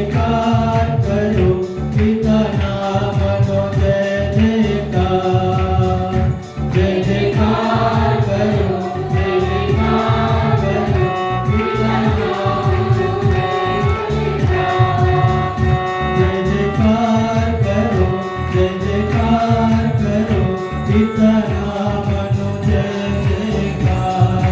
જયકાર કરો પિતાના મનો જય જયકાર. જય જયકાર કરો જય જયકાર કરો પિતાના મનો જય જયકાર. જય જયકાર કરો જય જયકાર કરો પિતાના મનો જય જયકાર.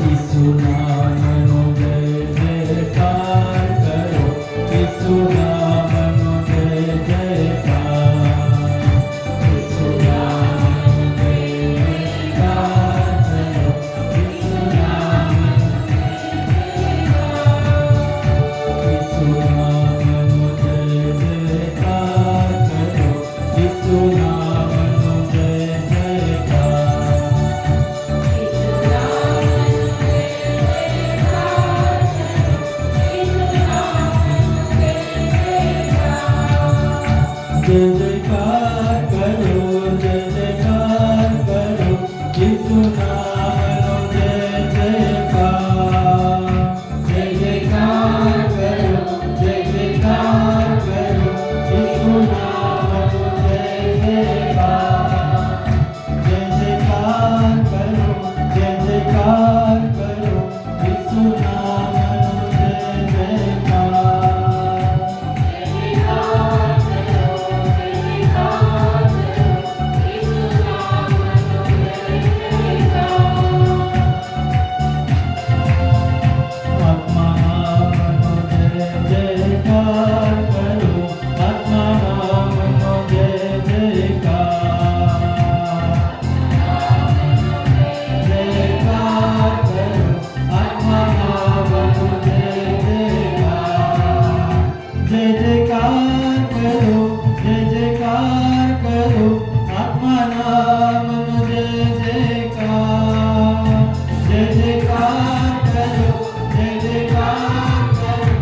ઈસુના મનો જય જયકાર કરો ઈસુના મનો જય જયકાર. ઈસુના મનો જય જયકાર કરો ઈસુના મનો ઈસુના મનો જય જયકાર કરો ઈસુના મનો જય જયકાર. જય જયકાર કરો જય જયકાર કરો ઈસુના મનો જય જયકાર. જય જયકાર કરો જય જયકાર કરો ઈસુના મનો જય જયકાર. જય જયકાર કરો જય જયકાર કરો ઈસુના મનો જય જયકાર. આત્માના મનો જય જયકાર કરો આત્માના મનો જય જયકાર. જયકાર કરો આત્માના મનો જય જયકાર. જય જયકાર કરો જય જયકાર કરો આત્માના મનો જય જયકાર. જય જયકાર કરો જય જયકાર કરો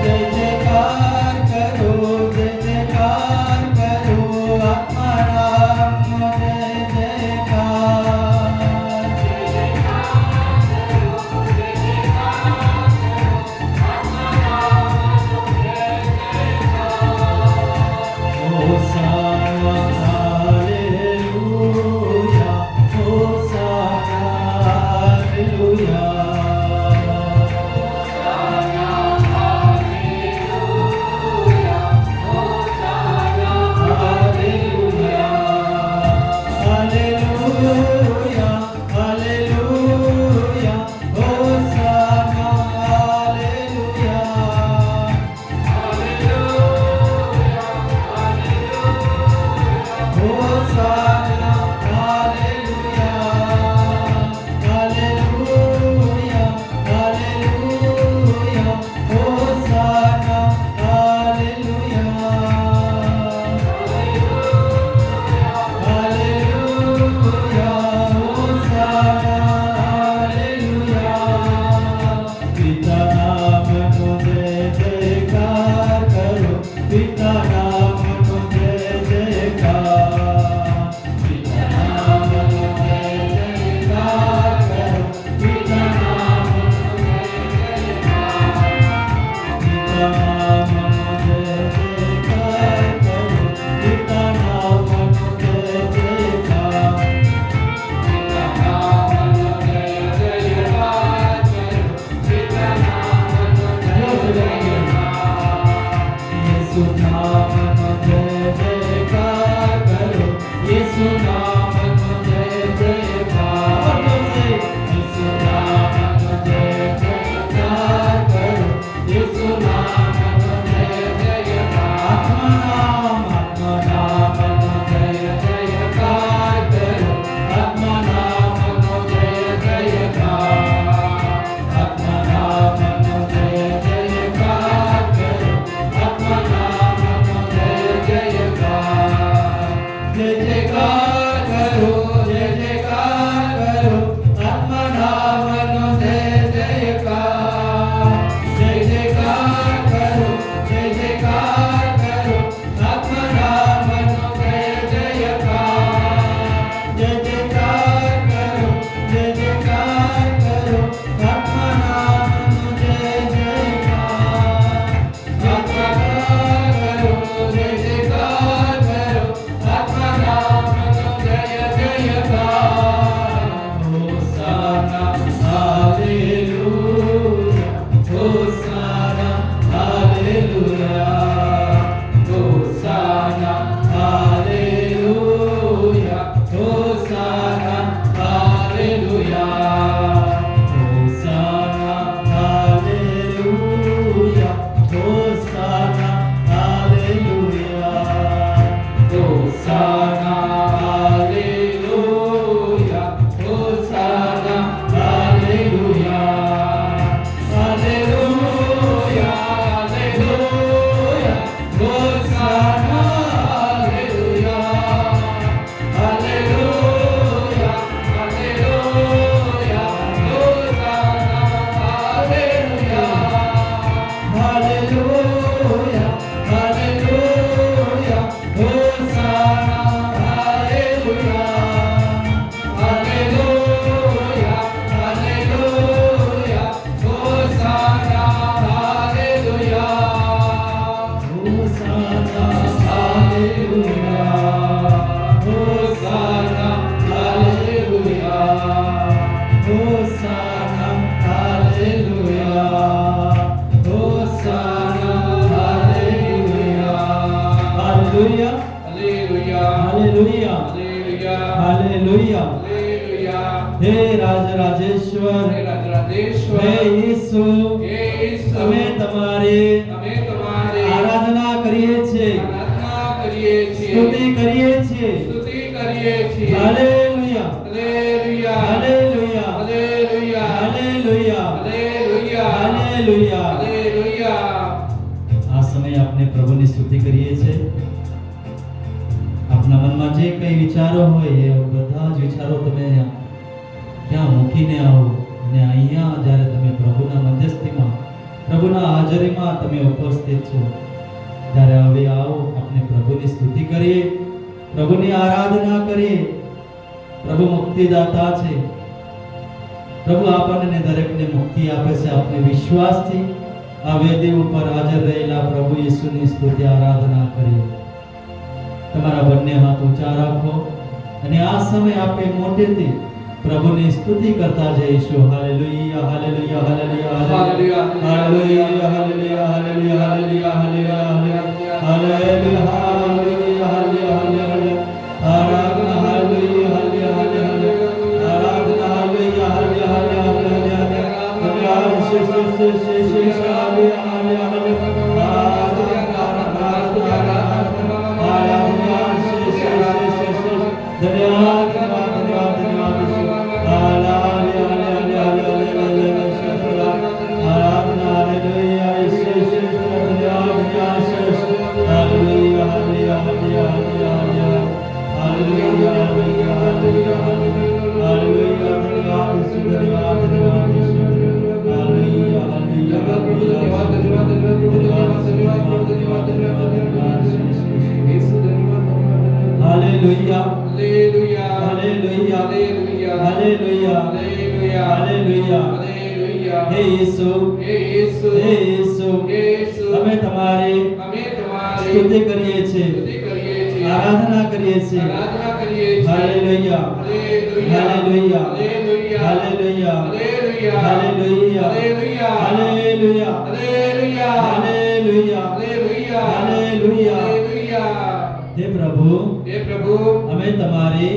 જય જયકાર કરો જય જયકાર કરો આત્માના મનો જય જયકાર. Hosanna, hallelujah. Hosanna, hallelujah. Hallelujah, hallelujah. Hosanna, hallelujah. Hosanna, hallelujah. Hallelujah, hallelujah. Hosanna, hallelujah. Hallelujah, Hosanna, hallelujah. પિતાના મનો જય જયકાર કરો પિતાના મનો જય જયકાર. પિતાના મનો જય જયકાર કરો પિતાના મનો જય જયકાર. પિતાના મનો જય જયકાર કરો પિતાના મનો જય જયકાર. પિતાના મનો જય જયકાર કરો પિતાના મનો જય જયકાર. યેસુના મનો જય જયકાર કરો યેસુના મનો જય જયકાર. યેસુના મનો જય જયકાર કરો યેસુના મનો જય જયકાર. આત્માના મનો જય જયકાર કરો આત્માના મનો જય જયકાર. આત્માના મનો જય જયકાર કરો આત્માના મનો જય જયકાર. Hallelujah hallelujah hallelujah hallelujah hallelujah hallelujah हे राजराजेश्वर हे राजराजेश्वर हे यीशु हे यीशु અમે તમારી અમે તમારી આરાધના કરીએ છીએ આરાધના કરીએ છીએ સ્તુતિ કરીએ છીએ સ્તુતિ કરીએ છીએ hallelujah hallelujah hallelujah hallelujah hallelujah hallelujah hallelujah hallelujah આ સમયે આપણે પ્રભુની સ્તુતિ કરીએ છીએ આપના મનમાં જે કંઈ વિચારો હોય એ બધા જ વિચારો તમે ત્યાં મૂકીને આવો અને અહીંયા જ્યારે તમે પ્રભુના મધ્યસ્થીમાં પ્રભુના હાજરીમાં તમે ઉપસ્થિત છો ત્યારે હવે આવો આપણે પ્રભુની સ્તુતિ કરીએ પ્રભુની આરાધના કરીએ પ્રભુ મુક્તિદાતા છે પ્રભુ આપણને દરેકને મુક્તિ આપે છે આપણે વિશ્વાસથી આ વેદી ઉપર હાજર રહેલા પ્રભુ ઈસુની સ્તુતિ આરાધના કરીએ તમારા બંને હાથ ઊંચા રાખો અને આ સમય આપણે મોટેથી પ્રભુની સ્તુતિ કરતા જઈશું hallelujah hallelujah hallelujah hallelujah hallelujah hallelujah hallelujah hallelujah hallelujah hallelujah હાલેલુયા આરાધના હાલેલુયા હાલેલુયા આરાધના hallelujah Hallelujah. Hallelujah. Hallelujah. Hallelujah. Hallelujah. Hallelujah. Hallelujah. Hallelujah. હે ઈસુ હે ઈસુ હે ઈસુ હે ઈસુ અમે તમારી સ્તુતિ કરીએ છીએ સ્તુતિ કરીએ છીએ આરાધના કરીએ છીએ આરાધના કરીએ છીએ hallelujah hallelujah hallelujah hallelujah hallelujah hallelujah hallelujah hallelujah hallelujah hallelujah hallelujah hallelujah hallelujah hallelujah હે પ્રભુ અમે તમારી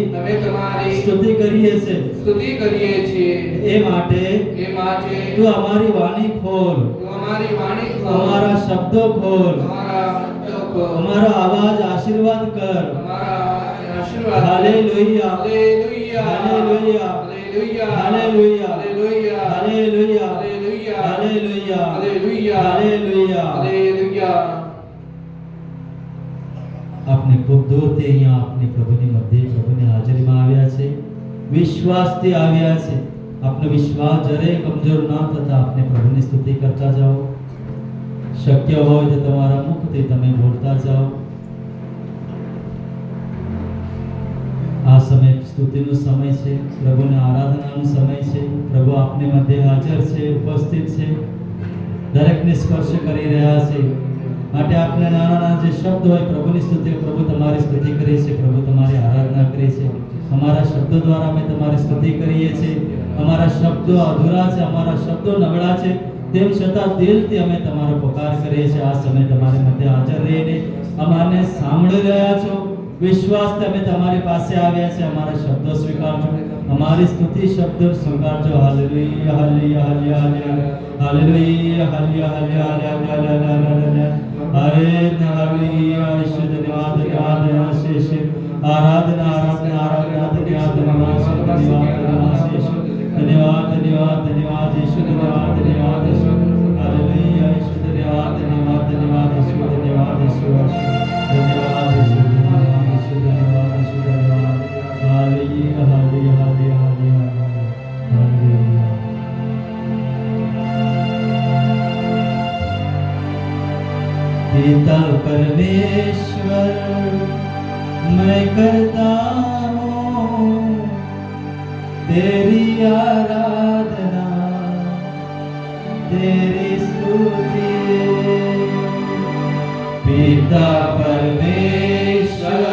સ્તુતિ કરીએ છીએ સ્તુતિ કરીએ છીએ એ માટે તું અમારી વાણી ખોલ અમારા શબ્દો ખોલ અમારો અવાજ આશીર્વાદ કર hallelujah hallelujah hallelujah hallelujah hallelujah hallelujah આપને ખૂબ દૂરથી અહીંયા આપને પ્રભુની મધ્યે પ્રભુની હાજરીમાં આવ્યા છે વિશ્વાસથી આવ્યા છે આપનો વિશ્વાસ જરાય કમજોર ન થતા આપને પ્રભુની સ્તુતિ કરતા જાઓ શક્ય હોય તો તમારા મુખથી તમે બોલતા જાઓ આ સમય સ્તુતિનો સમય છે પ્રભુની આરાધનાનો સમય છે પ્રભુ આપને મધ્યે હાજર છે ઉપસ્થિત છે દરેકને સ્પર્શ કરી રહ્યા છે માટે આપણે નાના નાના જે શબ્દ હોય પ્રભુની સ્તુતિ પ્રભુ તમારી સ્તુતિ કરીએ છીએ પ્રભુ તમારી આરાધના કરીએ છીએ અમારા શબ્દો દ્વારા અમે તમારી સ્તુતિ કરીએ છીએ અમારા શબ્દો અધૂરા છે અમારા શબ્દો નબળા છે તેમ છતાં દિલથી અમે તમારો પોકાર કરીએ છીએ આ સમય તમારી મધ્ય હાજર રહીને અમારને સાંભળી રહ્યા છો વિશ્વાસથી અમે તમારી પાસે આવ્યા છે અમારા શબ્દો સ્વીકારજો અમારી સ્તુતિ શબ્દો સ્વીકારજો hallelujah hallelujah hallelujah hallelujah hallelujah hallelujah hallelujah ઈશ્વર ધન્યવાદ ધન્યવાદ શેષ આરાધના આરાધના આરાધના ધન્યવાદ ધન્યવાદ ધન્યવાદ ધન્યવાદ ધન્યવાદ ઈશ્વર ધન્યવાદ ધન્યવાદ હાલેલુયા ઈશ્વર ધન્યવાદ ધન્યવાદ ધન્યવાદ ઈશ્વર ધન્યવાદ ઈશ્વર ધન્યવાદ ઈશ્વર ધન્યવાદ ઈશ્વર ધન્યવાદ ઈશ્વર ધન્યવાદ હાલેલુયા હાલેલુયા હાલેલુયા હાલેલુયા पिता परमेश्वर मैं करता हूँ तेरी आराधना तेरी स्तुति पिता परमेश्वर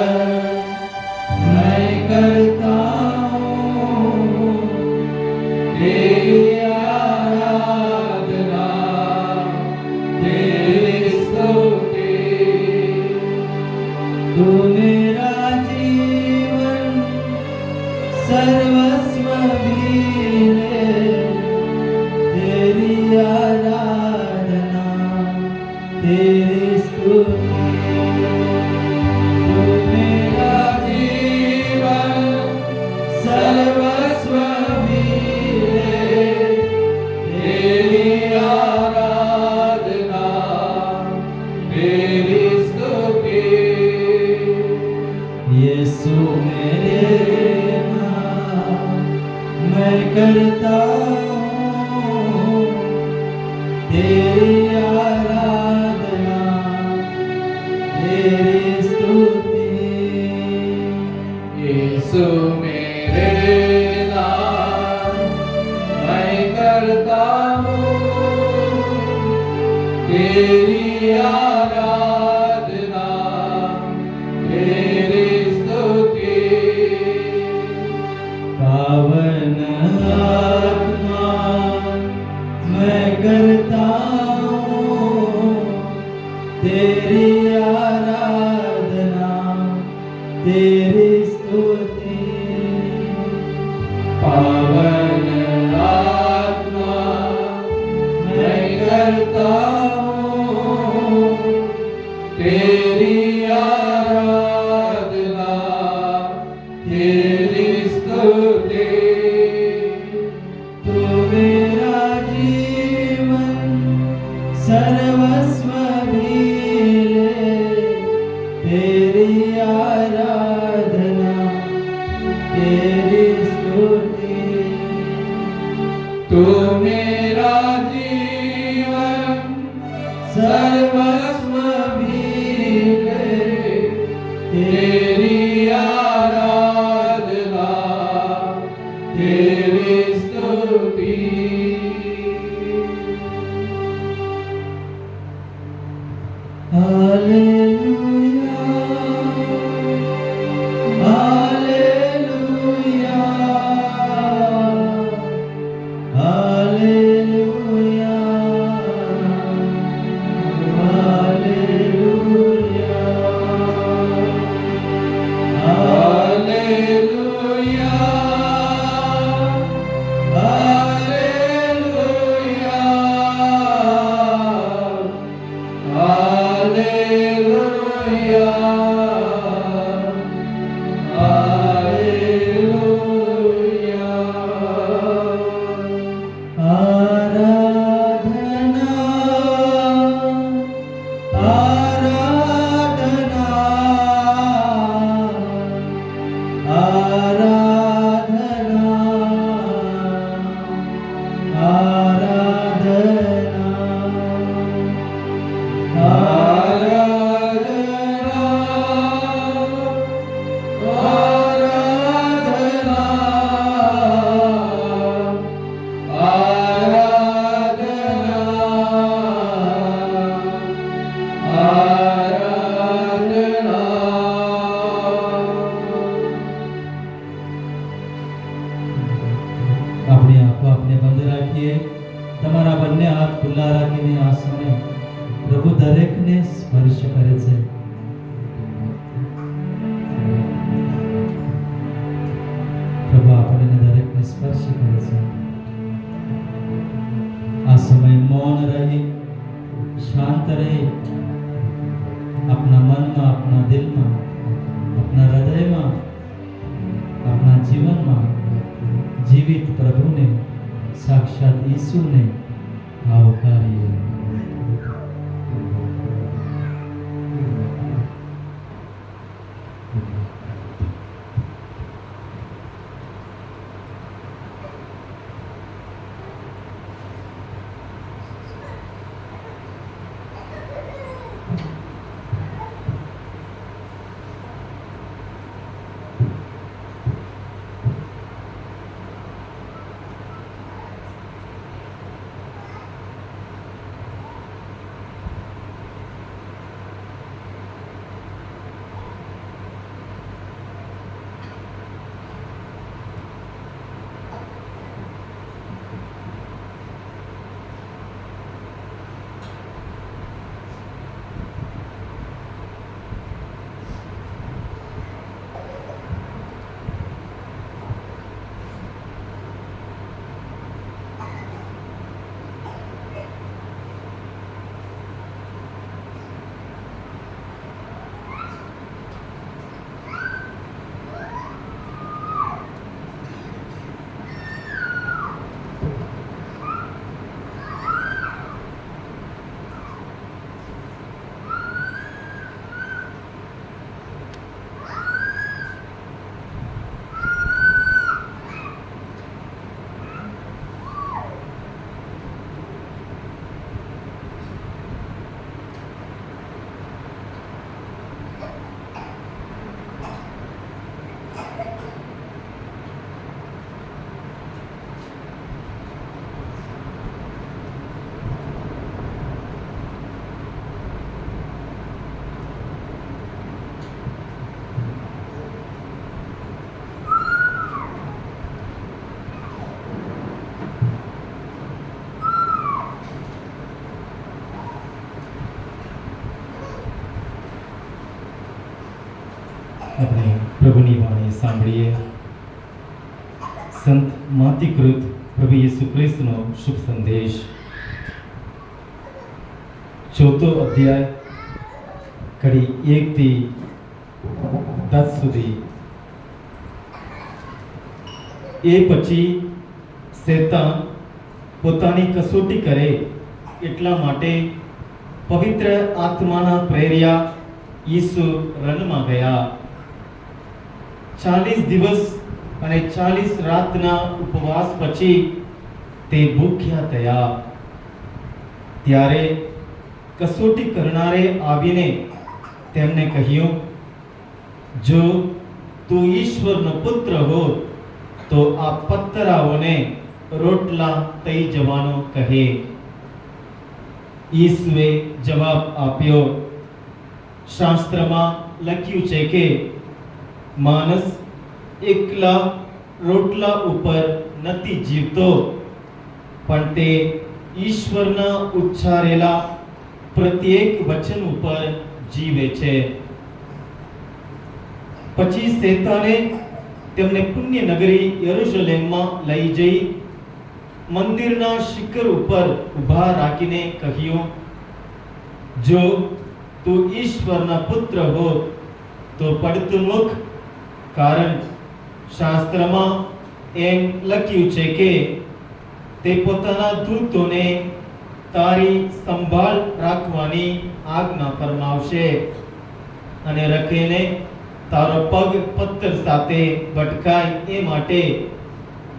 मैं करता हूँ तेरी आराधना तेरी स्तुति तेरी स्तुति यीशु मेरे नाम मैं करता हूँ तेरी आराधना तेरी स्तुति पावन आत्मा मैं करता हूँ तेरी आराधना तेरी स्तुति पावन आत्मा मैं करता हूँ तेरी आराधना तेरी स्तुति तू मेरा जीवन सर्वस्व भी ले तेरी आराधना तेरी स्तुति तू मेरा जीवन सर्वस्व भी ले तेरी आराधना तेरी स्तुति hallelujah hallelujah hallelujah hallelujah hallelujah hallelujah hallelujah आराधना आराधना आराधना આપણી આંખો આપણે બંધ રાખીએ તમારા બંને હાથ ખુલ્લા રાખીને આ સમય પ્રભુ દરેકને સ્પર્શ કરે છે પ્રભુ આપણને દરેકને સ્પર્શ કરે છે આ સમય મૌન રહી શાંત રહી આપના મનમાં આપના દિલમાં આપના હૃદયમાં આપના જીવનમાં જીવિત પ્રભુને સાક્ષાત ઈસુને આવકારીએ આપણે પ્રભુની વાણી સાંભળીએ. સંત માતિકૃત પ્રભુ યેસુ ખ્રિસ્તનો શુભ સંદેશ, 4 અધ્યાય કડી 1 થી 10 સુધી. એ પછી શેતાન પોતાની કસોટી કરે એટલા માટે પવિત્ર આત્માના પ્રેર્યા ઈસુ રણમાં ગયા. 40 દિવસ અને 40 રાતના ઉપવાસ પછી તે ભૂખ્યા થયા. ત્યારે કસોટી કરનારે આવીને તેમને કહ્યું, જો તું ઈશ્વરનો પુત્ર હો તો આ પત્તરાઓને રોટલા થઈ જવાનો કહે. ઈસુએ જવાબ આપ્યો, શાસ્ત્રમાં લખ્યું છે કે માણસ એકલા રોટલા ઉપર નથી જીવતો, પણ તે ઈશ્વરના ઉચ્ચારેલા પ્રત્યેક વચન ઉપર જીવે છે. પછી શેતાને તેમને પુણ્ય નગરી યરુશલેમમાં લઈ જઈ મંદિરના શિખર ઉપર ઊભા રાખીને કહ્યું, જો તું ઈશ્વરના પુત્ર હો તો પડતું મુક, કારણ શાસ્ત્રમાં એમ લખ્યું છે કે તે પોતાના દૂતોને તારી સંભાળ રાખવાની આજ્ઞા ફરમાવશે અને રખીને તારો પગ પથ્થર સાથે ભટકાય એ માટે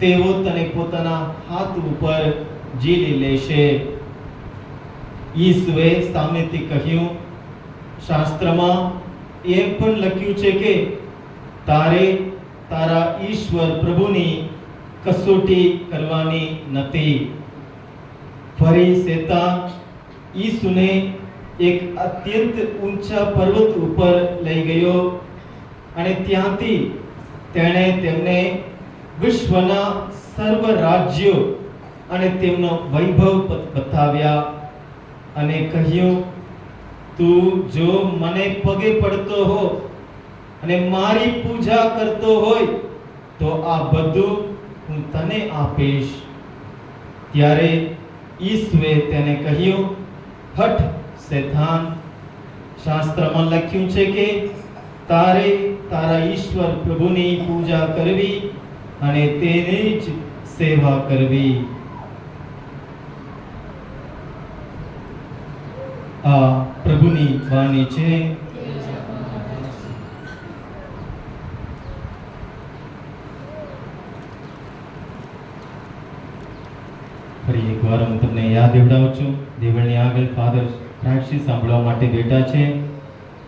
તેઓ તને પોતાના હાથ ઉપર ઝીલી લેશે. ઈસુએ સામેથી કહ્યું, શાસ્ત્રમાં એમ પણ લખ્યું છે કે તારે તારા ઈશ્વર પ્રભુની કસોટી કરવાની નથી. ફરી શેતાન ઈસુને એક અત્યંત ઊંચા પર્વત ઉપર લઈ ગયો અને ત્યાંથી તેણે તેમને વિશ્વના સર્વ રાજ્યો અને તેમનો વૈભવ બતાવ્યા અને કહ્યું, તું જો મને પગે પડતો હો અને મારી પૂજા કરતો હોય તો આ બધું હું તને આપીશ. ત્યારે ઈસુએ તેને કહ્યું, હઠ શેતાન, શાસ્ત્રમાં લખ્યું છે કે તારે તારા ઈશ્વર પ્રભુની પૂજા કરવી અને તેની જ સેવા કરવી. આ પ્રભુની વાણી છે. ફરી એકવાર હું તમને યાદ દેવડાવું છું, દેવળની આગળ ફાધર પ્રાયશ્ચિત સાંભળવા માટે બેઠા છે,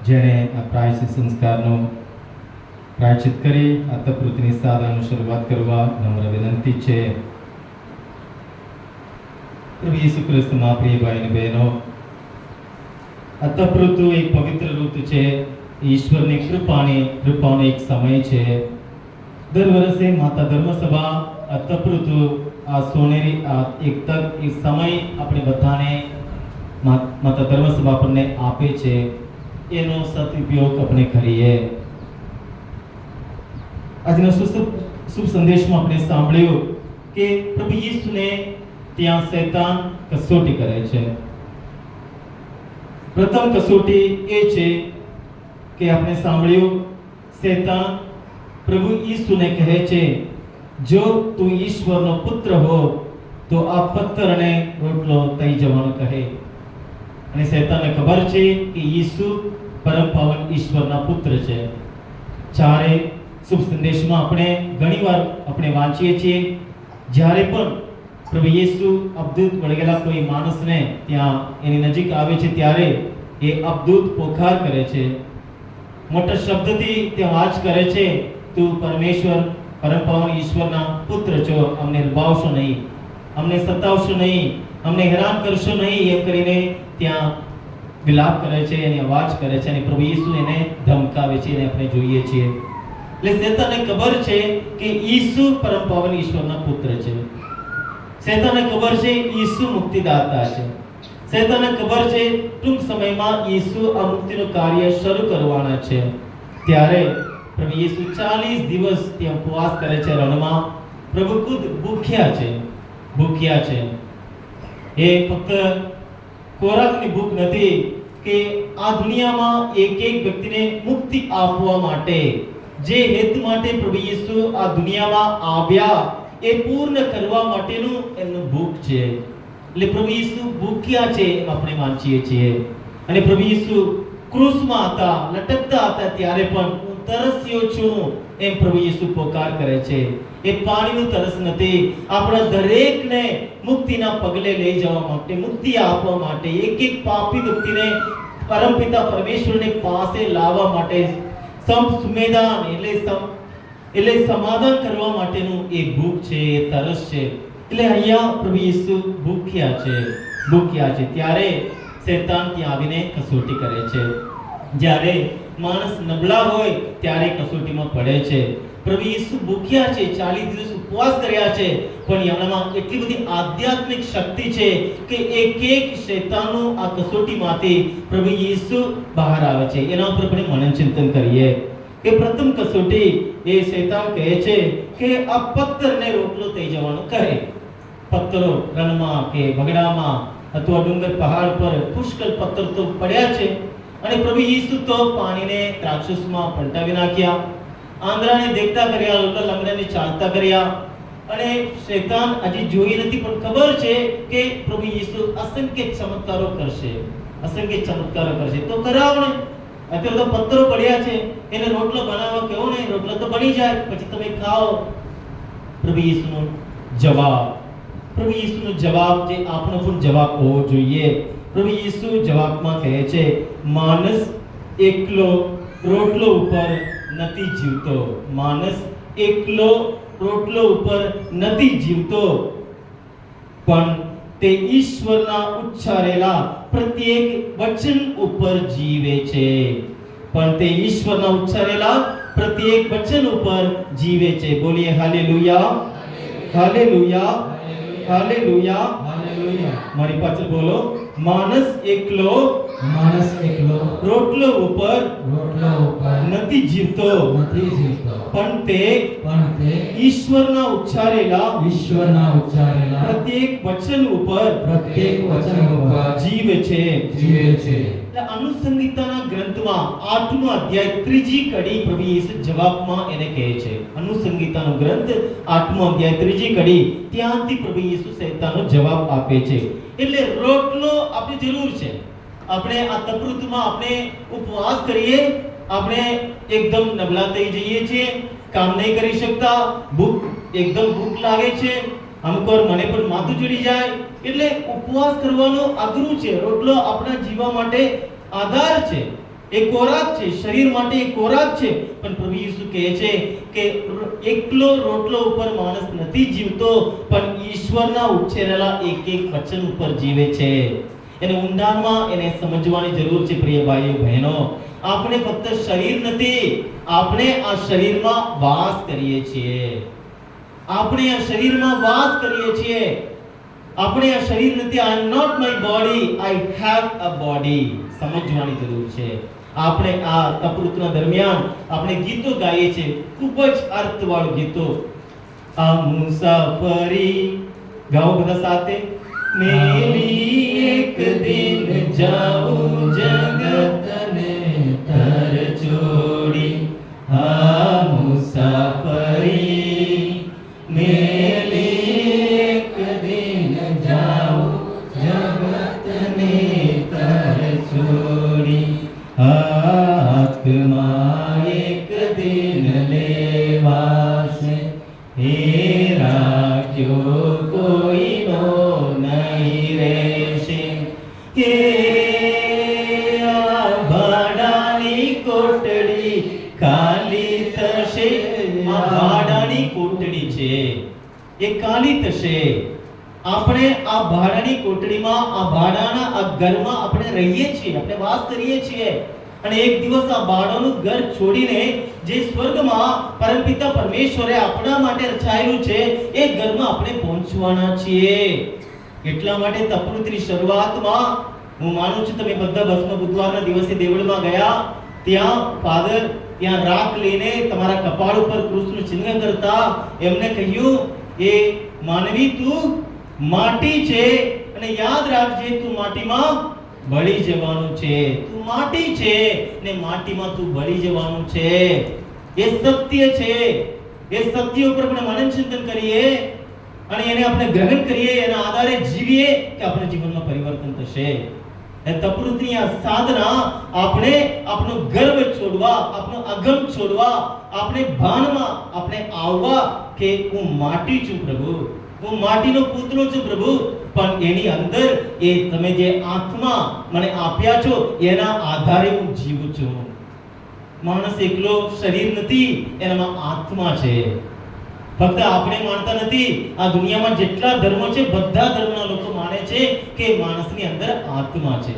જેણે આ પ્રાયશ્ચિત સંસ્કારનો પ્રાયશ્ચિત કરી અતઃપૃતની સાધનાની શરૂઆત કરવા નમ્ર વિનંતી છે. પ્રભુ યેસુ ખ્રિસ્તમાં પ્રિય ભાઈ અને બહેનો, અતઃપૃતુ એક પવિત્ર ઋતુ છે. ઈશ્વરની કૃપાનો એક સમય છે. દર વર્ષે માતા ધર્મસભા અતઃપૃતુ આ સોનેરી એક સમય આપણે બધાને માતા ધર્મસભા આપણને આપે છે, એનો સદુપયોગ આપણે કરીએ. આજના શુભ સંદેશમાં આપણે સાંભળ્યું કે પ્રભુ ઈસુને ત્યાં શેતાન કસોટી કરે છે. પ્રથમ કસોટી એ છે કે આપણે સાંભળ્યું, શેતાન પ્રભુ ઈસુને કહે છે, જો તું ઈશ્વરનો પુત્ર હો તો આ પથ્થરને રોટલો થઈ જવાનો કહે. અને શેતાનને ખબર છે કે ઈસુ પરમ પાવન ઈશ્વરના પુત્ર છે. ચારે શુભ સંદેશમાં આપણે ઘણીવાર આપણે વાંચીએ છીએ, જ્યારે પણ પ્રભુ યેસુ અબદૂત વળગેલા કોઈ માણસને ત્યાં એની નજીક આવે છે ત્યારે એ અબદૂત પોકાર કરે છે, મોટા શબ્દથી તે વાચ કરે છે, તું પરમેશ્વર પરમ પાવન ઈશ્વરના પુત્ર છો, અમને દબાવશો નહીં, અમને સતાવશો નહીં, અમને હેરાન કરશો નહીં, એમ કરીને ત્યાં વિલાપ કરે છે, એની અવાજ કરે છે અને પ્રભુ ઈસુ એને ધમકાવે છે. એને આપણે જોઈએ છીએ. એટલે શેતાનને ખબર છે કે ઈસુ પરમ પાવન ઈશ્વરના પુત્ર છે. શેતાનને ખબર છે ઈસુ મુક્તિદાતા છે. શેતાનને ખબર છે ટૂંક સમયમાં ઈસુ આ મુક્તિનું કાર્ય શરૂ કરવાના છે. ત્યારે પ્રભુ ઈસુ 40 દિવસ ત્યાં ઉપવાસ કરે છે રણમાં. પ્રભુ ખુદ ભૂખ્યા છે. એ ફક્ત ખોરાકની ભૂખ નથી કે આ દુનિયામાં એક વ્યક્તિને મુક્તિ આપવા માટે, જે હેતુ માટે પ્રભુ ઈસુ આ દુનિયામાં આવ્યા એ પૂર્ણ કરવા માટેનું એમનું ભૂખ છે. એટલે પ્રભુ ઈસુ ભૂખ્યા છે એમ આપણે માનીએ છીએ. અને પ્રભુ ઈસુ ક્રૂસમાં હતા, લટકતા હતા, ત્યારે પણ હું તરસ્યો છું એમ પ્રભુ ઈસુ પોકાર કરે છે. એ પાણીનું તરસ નથી, આપણા દરેકને મુક્તિના પગલે લઈ જવા માટે, મુક્તિ આપવા માટે, એક પાપી વ્યક્તિને પરમપિતા પરમેશ્વરને પાસે લાવવા માટે, સંમેદાન એટલે સમાધાન કરવા માટેનું એ ભૂખ છે, એ તરસ છે. એટલે અહીંયા પ્રભુ ઈસુ ભૂખ્યા છે. ત્યારે શૈતાન ત્યાં આવીને કસોટી કરે છે. જ્યારે માણસ નબળા હોય ત્યારે કસોટીમાં પડે છે. પ્રભુ ઈસુ ભૂખ્યા છે, 40 દિવસ ઉપવાસ કર્યા છે, પણ એમનામાં એટલી બધી આધ્યાત્મિક શક્તિ છે કે એક શૈતાનનું આ કસોટીમાંથી પ્રભુ ઈસુ બહાર આવે છે. એના ઉપર આપણે મનન ચિંતન કરીએ કે પ્રથમ કસોટી એ શૈતાન કહે છે કે આ પથ્થરને રોટલો થઈ જવાનું કહે. પથ્થરો રણમાં કે બગડામાં અથવા ડુંગર પહાડ પર પુષ્કળ પથ્થર તો પડ્યા છે, અને પ્રભુ ઈસુ તો પાણીને દ્રાક્ષરસમાં પલટાવી નાખ્યા, આંધળાને દેખતા કર્યા, લંગડાને ચાલતા કર્યા. અને શૈતાન હજી જોઈ નથી, પણ ખબર છે કે પ્રભુ ઈસુ અસંખ્ય ચમત્કારો કરશે. તો કરાવો ને. અત્યારે તો પથ્થરો પડ્યા છે, એને રોટલો બનાવવા કહો ને, રોટલો તો બની જાય, પછી તમે ખાઓ. પ્રભુ ઈસુનો જવાબ જે આપણો પણ જવાબ હોવો જોઈએ. પ્રભુ ઈસુ જવાબમાં કહે છે, માણસ એકલો રોટલો ઉપર નથી જીવતો, પણ તે ઈશ્વરના ઉચ્ચારેલા પ્રત્યેક વચન ઉપર જીવે છે. બોલીએ હાલેલુયા, હાલેલુયા, હાલેલુયા. મારી પાછળ બોલો, માણસ એકલો રોટલો ઉપર નથી જીવતો, પણ તે ઈશ્વરના ઉચ્ચારેલા પ્રત્યેક વચન ઉપર જીવે છે. અનુસંહિતાના ગ્રંથમાં 8મો અધ્યાય 3જી કડી પ્રભુ ઈસુ જવાબમાં એને કહે છે. અનુસંહિતાનો ગ્રંથ 8મો અધ્યાય 3જી કડી, ત્યાંથી પ્રભુ ઈસુ શૈતાનનો જવાબ આપે છે. એટલે રોટલો આપણી જરૂર છે. આપણે આ તપૃતમાં આપણે ઉપવાસ કરીએ, આપણે એકદમ નબળા થઈ જઈએ છીએ, કામ નહીં કરી શકતા, ભૂખ લાગે છે, અમુક વાર મને પણ માથું ચડી જાય. એટલે ઉપવાસ કરવાનો અઘરું છે. રોટલો આપણા જીવવા માટે આધાર છે, એ ખોરાક છે, શરીર માટે એ ખોરાક છે. પણ પ્રભુ ઈસુ કહે છે કે એકલો રોટલો ઉપર માણસ નથી જીવતો, પણ ઈશ્વરના ઉચ્ચારેલા એક વચન ઉપર જીવે છે. એને ઊંડાણમાં એને સમજવાની જરૂર છે. પ્રિય ભાઈઓ બહેનો, આપણે ફક્ત શરીર નથી, આપણે આ શરીરમાં વાસ કરીએ છીએ. આપણે આ શરીર નથી. I am not my body, I have a body. સમજવાની જરૂર છે. આપણે આ તપૃતના દરમિયાન આપણે ગીતો ગાઈએ છીએ, ખૂબ જ અર્થવાળું ગીતો. આ મુસાફરી ગાઓ બધા સાથે. મેલી એક દિન જાઉં જગતને તર છોડી, આ મુસાફરી મેલી એક દિન જાઉં જગતને તર છોડી, આત્મા એક દિન લેવાશે, હે રાખ્યો કોઈનો નહીં રહેશે. કે આ ભાડાની કોટડી ખાલી થશે. આ ભાડાની કોટડી છે, એ ખાલી થશે. આપણે આ ભાડાની કોટડીમાં, આ ભાડાના આ ઘરમાં આપણે રહીએ છીએ, આપણે વાસ કરીએ છીએ. અને એક દિવસ આ ભાડાનું ઘર છોડીને જે સ્વર્ગમાં પરમપિતા પરમેશ્વરે આપણા માટે રચાયેલું છે, એ ઘરમાં આપણે પહોંચવાના છીએ. એટલા માટે તપૃતની શરૂઆતમાં હું માનું છું તમે બધા બસમાં બુધવારના દિવસે દેવળમાં ગયા, ત્યાં ફાધર ત્યાં રાખ લઈને તમારા કપાળ ઉપર કૃષ્ણ ચિહ્ન કરતા એમને કહ્યું, એ માનવી તું માટી છે અને યાદ રાખજે તું માટીમાં બળી જવાનું છે. તું માટી છે ને માટીમાં તું બળી જવાનું છે. એ સત્ય છે. એ સત્ય ઉપર આપણે મનન ચિંતન કરીએ અને એને આપણે ગ્રહણ કરીએ, એના આધારે જીવીએ કે આપણા જીવનમાં પરિવર્તન થશે. એ તપૃતની આ સાધના આપણે આપણો ગર્વ છોડવા, આપણો અગમ છોડવા, આપણે ભાનમાં આપણે આવવા કે હું માટી છું પ્રભુ, હું માટીનો પુતળો છું પ્રભુ, પણ એની અંદર એ તમે જે આત્મા મને આપ્યા છો એના આધારે હું જીવું છું. માણસ એકલો શરીર નથી, એનામાં આત્મા છે. ફક્ત આપણે માનતા નથી, આ દુનિયામાં જેટલા ધર્મો છે બધા ધર્મના લોકો માને છે કે માણસની અંદર આત્મા છે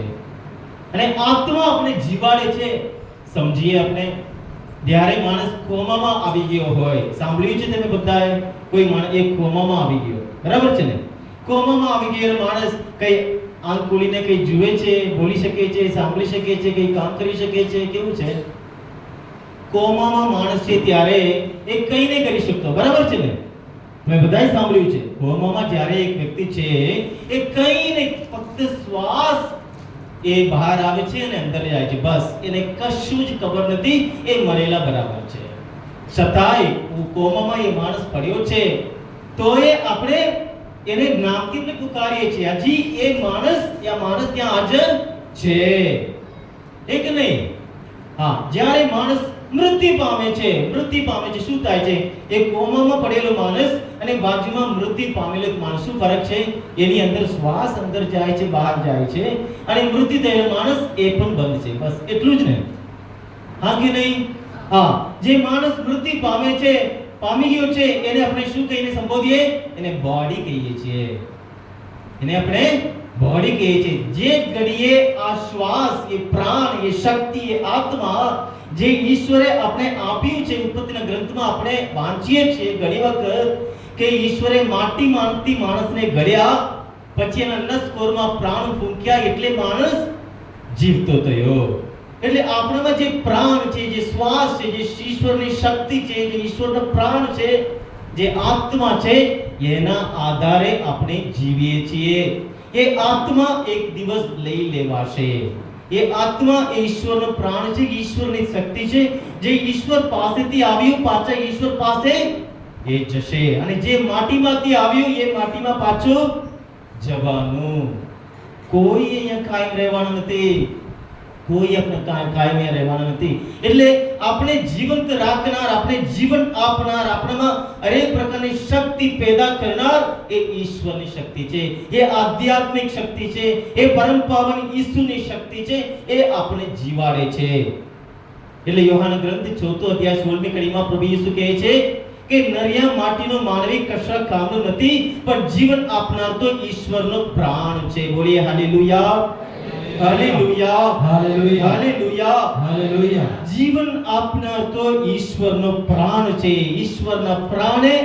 અને આત્મા આપણે જીવાડે છે. સમજીએ આપણે, જ્યારે માણસ કોમામાં આવી ગયો હોય, સાંભળ્યું છે તમે બધાએ, કોઈ માણસ એક કોમામાં આવી ગયો, બરાબર છે ને? કોમામાં આવી ગયો માણસ કઈ આંખ ખોલીને કઈ જુએ છે, બોલી શકે છે, સાંભળી શકે છે, કઈ કામ કરી શકે છે. કેવું છે? કોમામાં માણસ છે ત્યારે એ કઈ નહીં કરી શકતો, બરાબર છે ને? તમે બધાએ સાંભળ્યું છે, કોમામાં જ્યારે એક વ્યક્તિ છે એ કઈ નહીં, ફક્ત શ્વાસ એ બહાર આવે છે અને અંદર જાય છે, બસ. એને કશું જ ખબર નથી, એ મરેલા બરાબર છે. છતાંય કોમામાં એ માણસ પડ્યો છે તો એ આપણે એને નામથી આપણે પુકારીએ છીએ, હજી એ માણસ ત્યાં હાજર છે, એક નહીં? હા, જ્યારે માણસ મૃત્યુ પામે છે, શું થાય છે? એક કોમામાં પડેલો માણસ અને બાજુમાં મૃત્યુ પામેલો એક માણસ, શું ફરક છે? એની અંદર શ્વાસ અંદર જાય છે, બહાર જાય છે, અને મૃત્યુ થયેલો માણસ એ પણ બંધ છે, બસ એટલું જ ને? હા કે નહીં? હા, જે માણસ મૃત્યુ પામી ગયો છે એને આપણે શું કહીને સંબોધીએ? એને બોડી કહીએ છીએ. એને આપણે બોડી કહીએ છીએ. જે ઘડીએ આ શ્વાસ, એ પ્રાણ, એ શક્તિ, એ આત્મા જે ઈશ્વરે આપણે આપ્યું છે, ઉત્પત્તિના ગ્રંથમાં આપણે વાંચીએ છીએ ઘણી વખત કે ઈશ્વરે માટીમાંથી માણસને ઘડ્યા, પછી એના નસકોરમાં પ્રાણ ફૂંક્યા એટલે માણસ જીવતો થયો. એટલે આપણામાં જે પ્રાણ છે, જે શ્વાસ છે, જે ઈશ્વરની શક્તિ છે, જે ઈશ્વરનો પ્રાણ છે, જે આત્મા છે, એના આધારે આપણે જીવીએ છીએ. એ આત્મા એક દિવસ લઈ લેવાશે. એ આત્મા એ ઈશ્વરનો પ્રાણ છે, ઈશ્વરની શક્તિ છે, જે ઈશ્વર પાસેથી આવ્યું પાછા ઈશ્વર પાસે એ જશે, અને જે માટીમાંથી આવ્યું એ માટીમાં પાછું જવાનું. કોઈ અહીંયા કાયમ રહેવાનું નથી, કોઈ આપણે કાયમ રહેવાનું નથી. એટલે આપણે જીવંત રાખનાર, આપણે જીવન આપનાર, આપણામાં અનેક પ્રકારની શક્તિ પેદા કરનાર એ ઈશ્વરની શક્તિ છે, એ આધ્યાત્મિક શક્તિ છે, એ પરમ પાવન ઈસુની શક્તિ છે, એ આપણે જીવાડે છે. એટલે યોહાન ગ્રંથ 4 અધ્યાય 16મી કડીમાં પ્રભુ ઈસુ કહે છે કે નરિયા માટીનો માનવી કશા કામનો નથી, પણ જીવન આપનાર તો ઈશ્વરનો પ્રાણ છે. બોલીએ hallelujah, hallelujah, hallelujah, hallelujah, hallelujah. જીવન આપનાર તો ઈશ્વરનો પ્રાણ છે. ઈશ્વરના પ્રાણે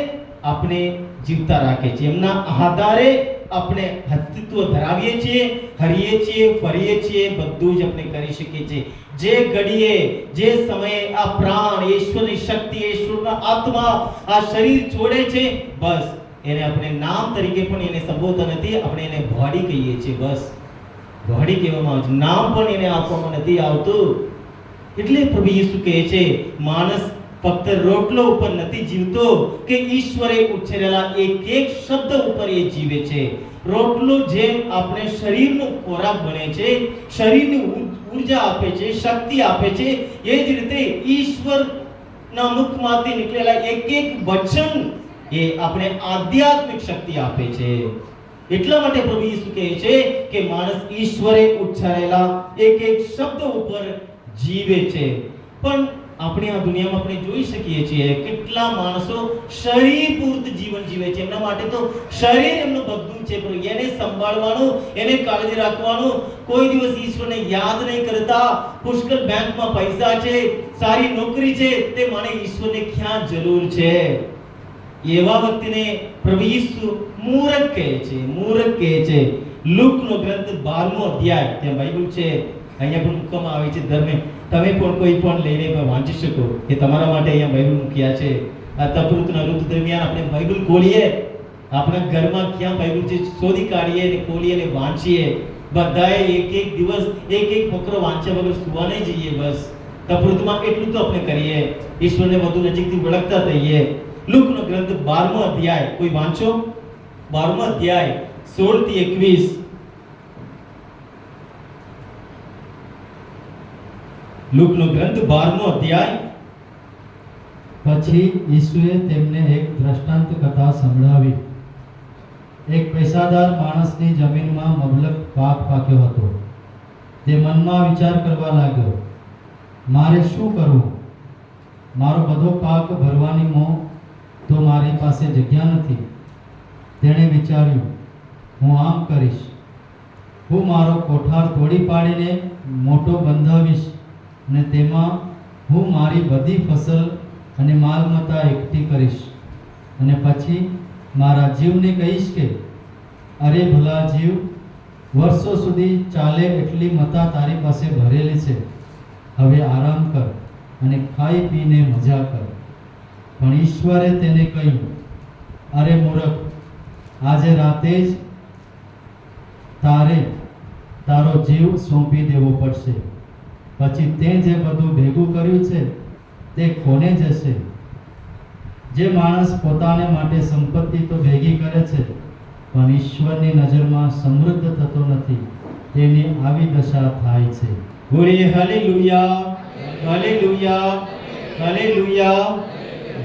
આપણે જીવતા રાખે છે. એમના આધારે આપણે અસ્તિત્વ ધરાવીએ છીએ, હરીએ છીએ, ફરીએ છીએ, બધું જ આપણે કરી શકીએ છીએ. જે ઘડીએ, જે સમયે આ પ્રાણ, ઈશ્વરની શક્તિ, ઈશ્વરના આત્મા આ શરીર છોડે છે, બસ એને આપણે નામ તરીકે પણ એને સંબોધતા નથી, આપણે એને બોડી કહીએ છીએ. બસ બોડી કહેવામાં આવે છે, નામ પણ એને આપવામાં નથી આવતું. એટલે પ્રભુ ઈસુ કહે છે માણસ ફક્ત રોટલો ઉપર નથી જીવતો કે ઈશ્વરે ઉછેરેલા એક એક શબ્દ ઉપર એ જીવે છે. રોટલો જેમ આપણે શરીરનો ખોરાક બને છે, શરીરને ઊર્જા આપે છે, શક્તિ આપે છે, એ જ રીતે ઈશ્વરના મુખમાંથી નીકળેલા એક એક વચન એ આપણે આધ્યાત્મિક શક્તિ આપે છે. એટલા માટે પ્રભુ ઈસુ કહે છે કે માણસ ઈશ્વરે ઉચ્ચારેલા એક એક શબ્દ ઉપર જીવે છે. પણ આપણે આ દુનિયામાં આપણે જોઈ શકીએ છીએ કેટલા માણસો શરીર પૂરતું જીવન જીવે છે. એમના માટે તો શરીર એમનું બધું છે, પણ એને સંભાળવાનું, એને કાળજી રાખવાનું, કોઈ દિવસ ઈશ્વરને યાદ નહીં કરતા. પુષ્કળ બેંકમાં પૈસા છે, સારી નોકરી છે, તે મને ઈશ્વરને ક્યાં જરૂર છે? એવા વ્યક્તિને પ્રભુ ઈસુ મૂર્ખ કહે છે, મૂર્ખ કહે છે. લુકનો ગ્રંથ 12મો અધ્યાય, ત્યાં બાઇબલ છે અહીંયા પણ મૂકવામાં આવે છે ધર્મે. તમે પણ કોઈ પણ લઈને વાંચી શકો કે તમારા માટે અહીંયા બાઇબલ મૂક્યા છે. આ તપૃતના ઋતુ દરમિયાન આપણે બાઇબલ ખોલીએ, આપણા ઘરમાં ક્યાં બાઇબલ છે શોધી કાઢીએ ને ખોલીએ ને વાંચીએ. બધાએ એક દિવસ એક ફકરો વાંચ્યા વગર સુવા નહીં જઈએ. બસ તપૃતમાં એટલું તો આપણે કરીએ, ઈશ્વરને વધુ નજીકથી ઓળખતા થઈએ. લુકનો ગ્રંથ 12મો અધ્યાય કોઈ વાંચો. 12મો અધ્યાય 16 થી 21. લુકનો ગ્રંથ 12મો અધ્યાય. પછી ઈસુએ તેમને એક દ્રષ્ટાંત કથા સંભળાવી. એક પૈસાદાર માણસની જમીનમાં મબલક પાક પાક્યો હતો. તે મનમાં વિચાર કરવા લાગ્યો, મારે શું કરવું? મારો બધો પાક ભરવાની તો મારી પાસે જગ્યા નથી. તેણે વિચાર્યું, હું આમ કરીશ, હું મારો કોઠાર તોડી પાડીને મોટો બંધાવીશ અને તેમાં હું મારી બધી ફસલ અને માલમત્તા એકઠી કરીશ અને પછી મારા જીવને કહીશ કે, અરે ભલા જીવ, વર્ષો સુધી ચાલે એટલી મત્તા તારી પાસે ભરેલી છે. હવે આરામ કર અને ખાઈ પીને મજા કર. પણ ઈશ્વરે તેને કહ્યું, અરે મૂર્ખ, આજે રાતે જ તારો જીવ સોંપી દેવો પડશે. પછી તે જે બધું ભેગું કર્યું છે તે કોને જશે? જે માણસ પોતાને માટે સંપત્તિ તો ભેગી કરે છે પણ ઈશ્વરની નજરમાં સમૃદ્ધ થતો નથી, તેની આવી દશા થાય છે. બોલીએ હાલેલુયા, હાલેલુયા, હાલેલુયા.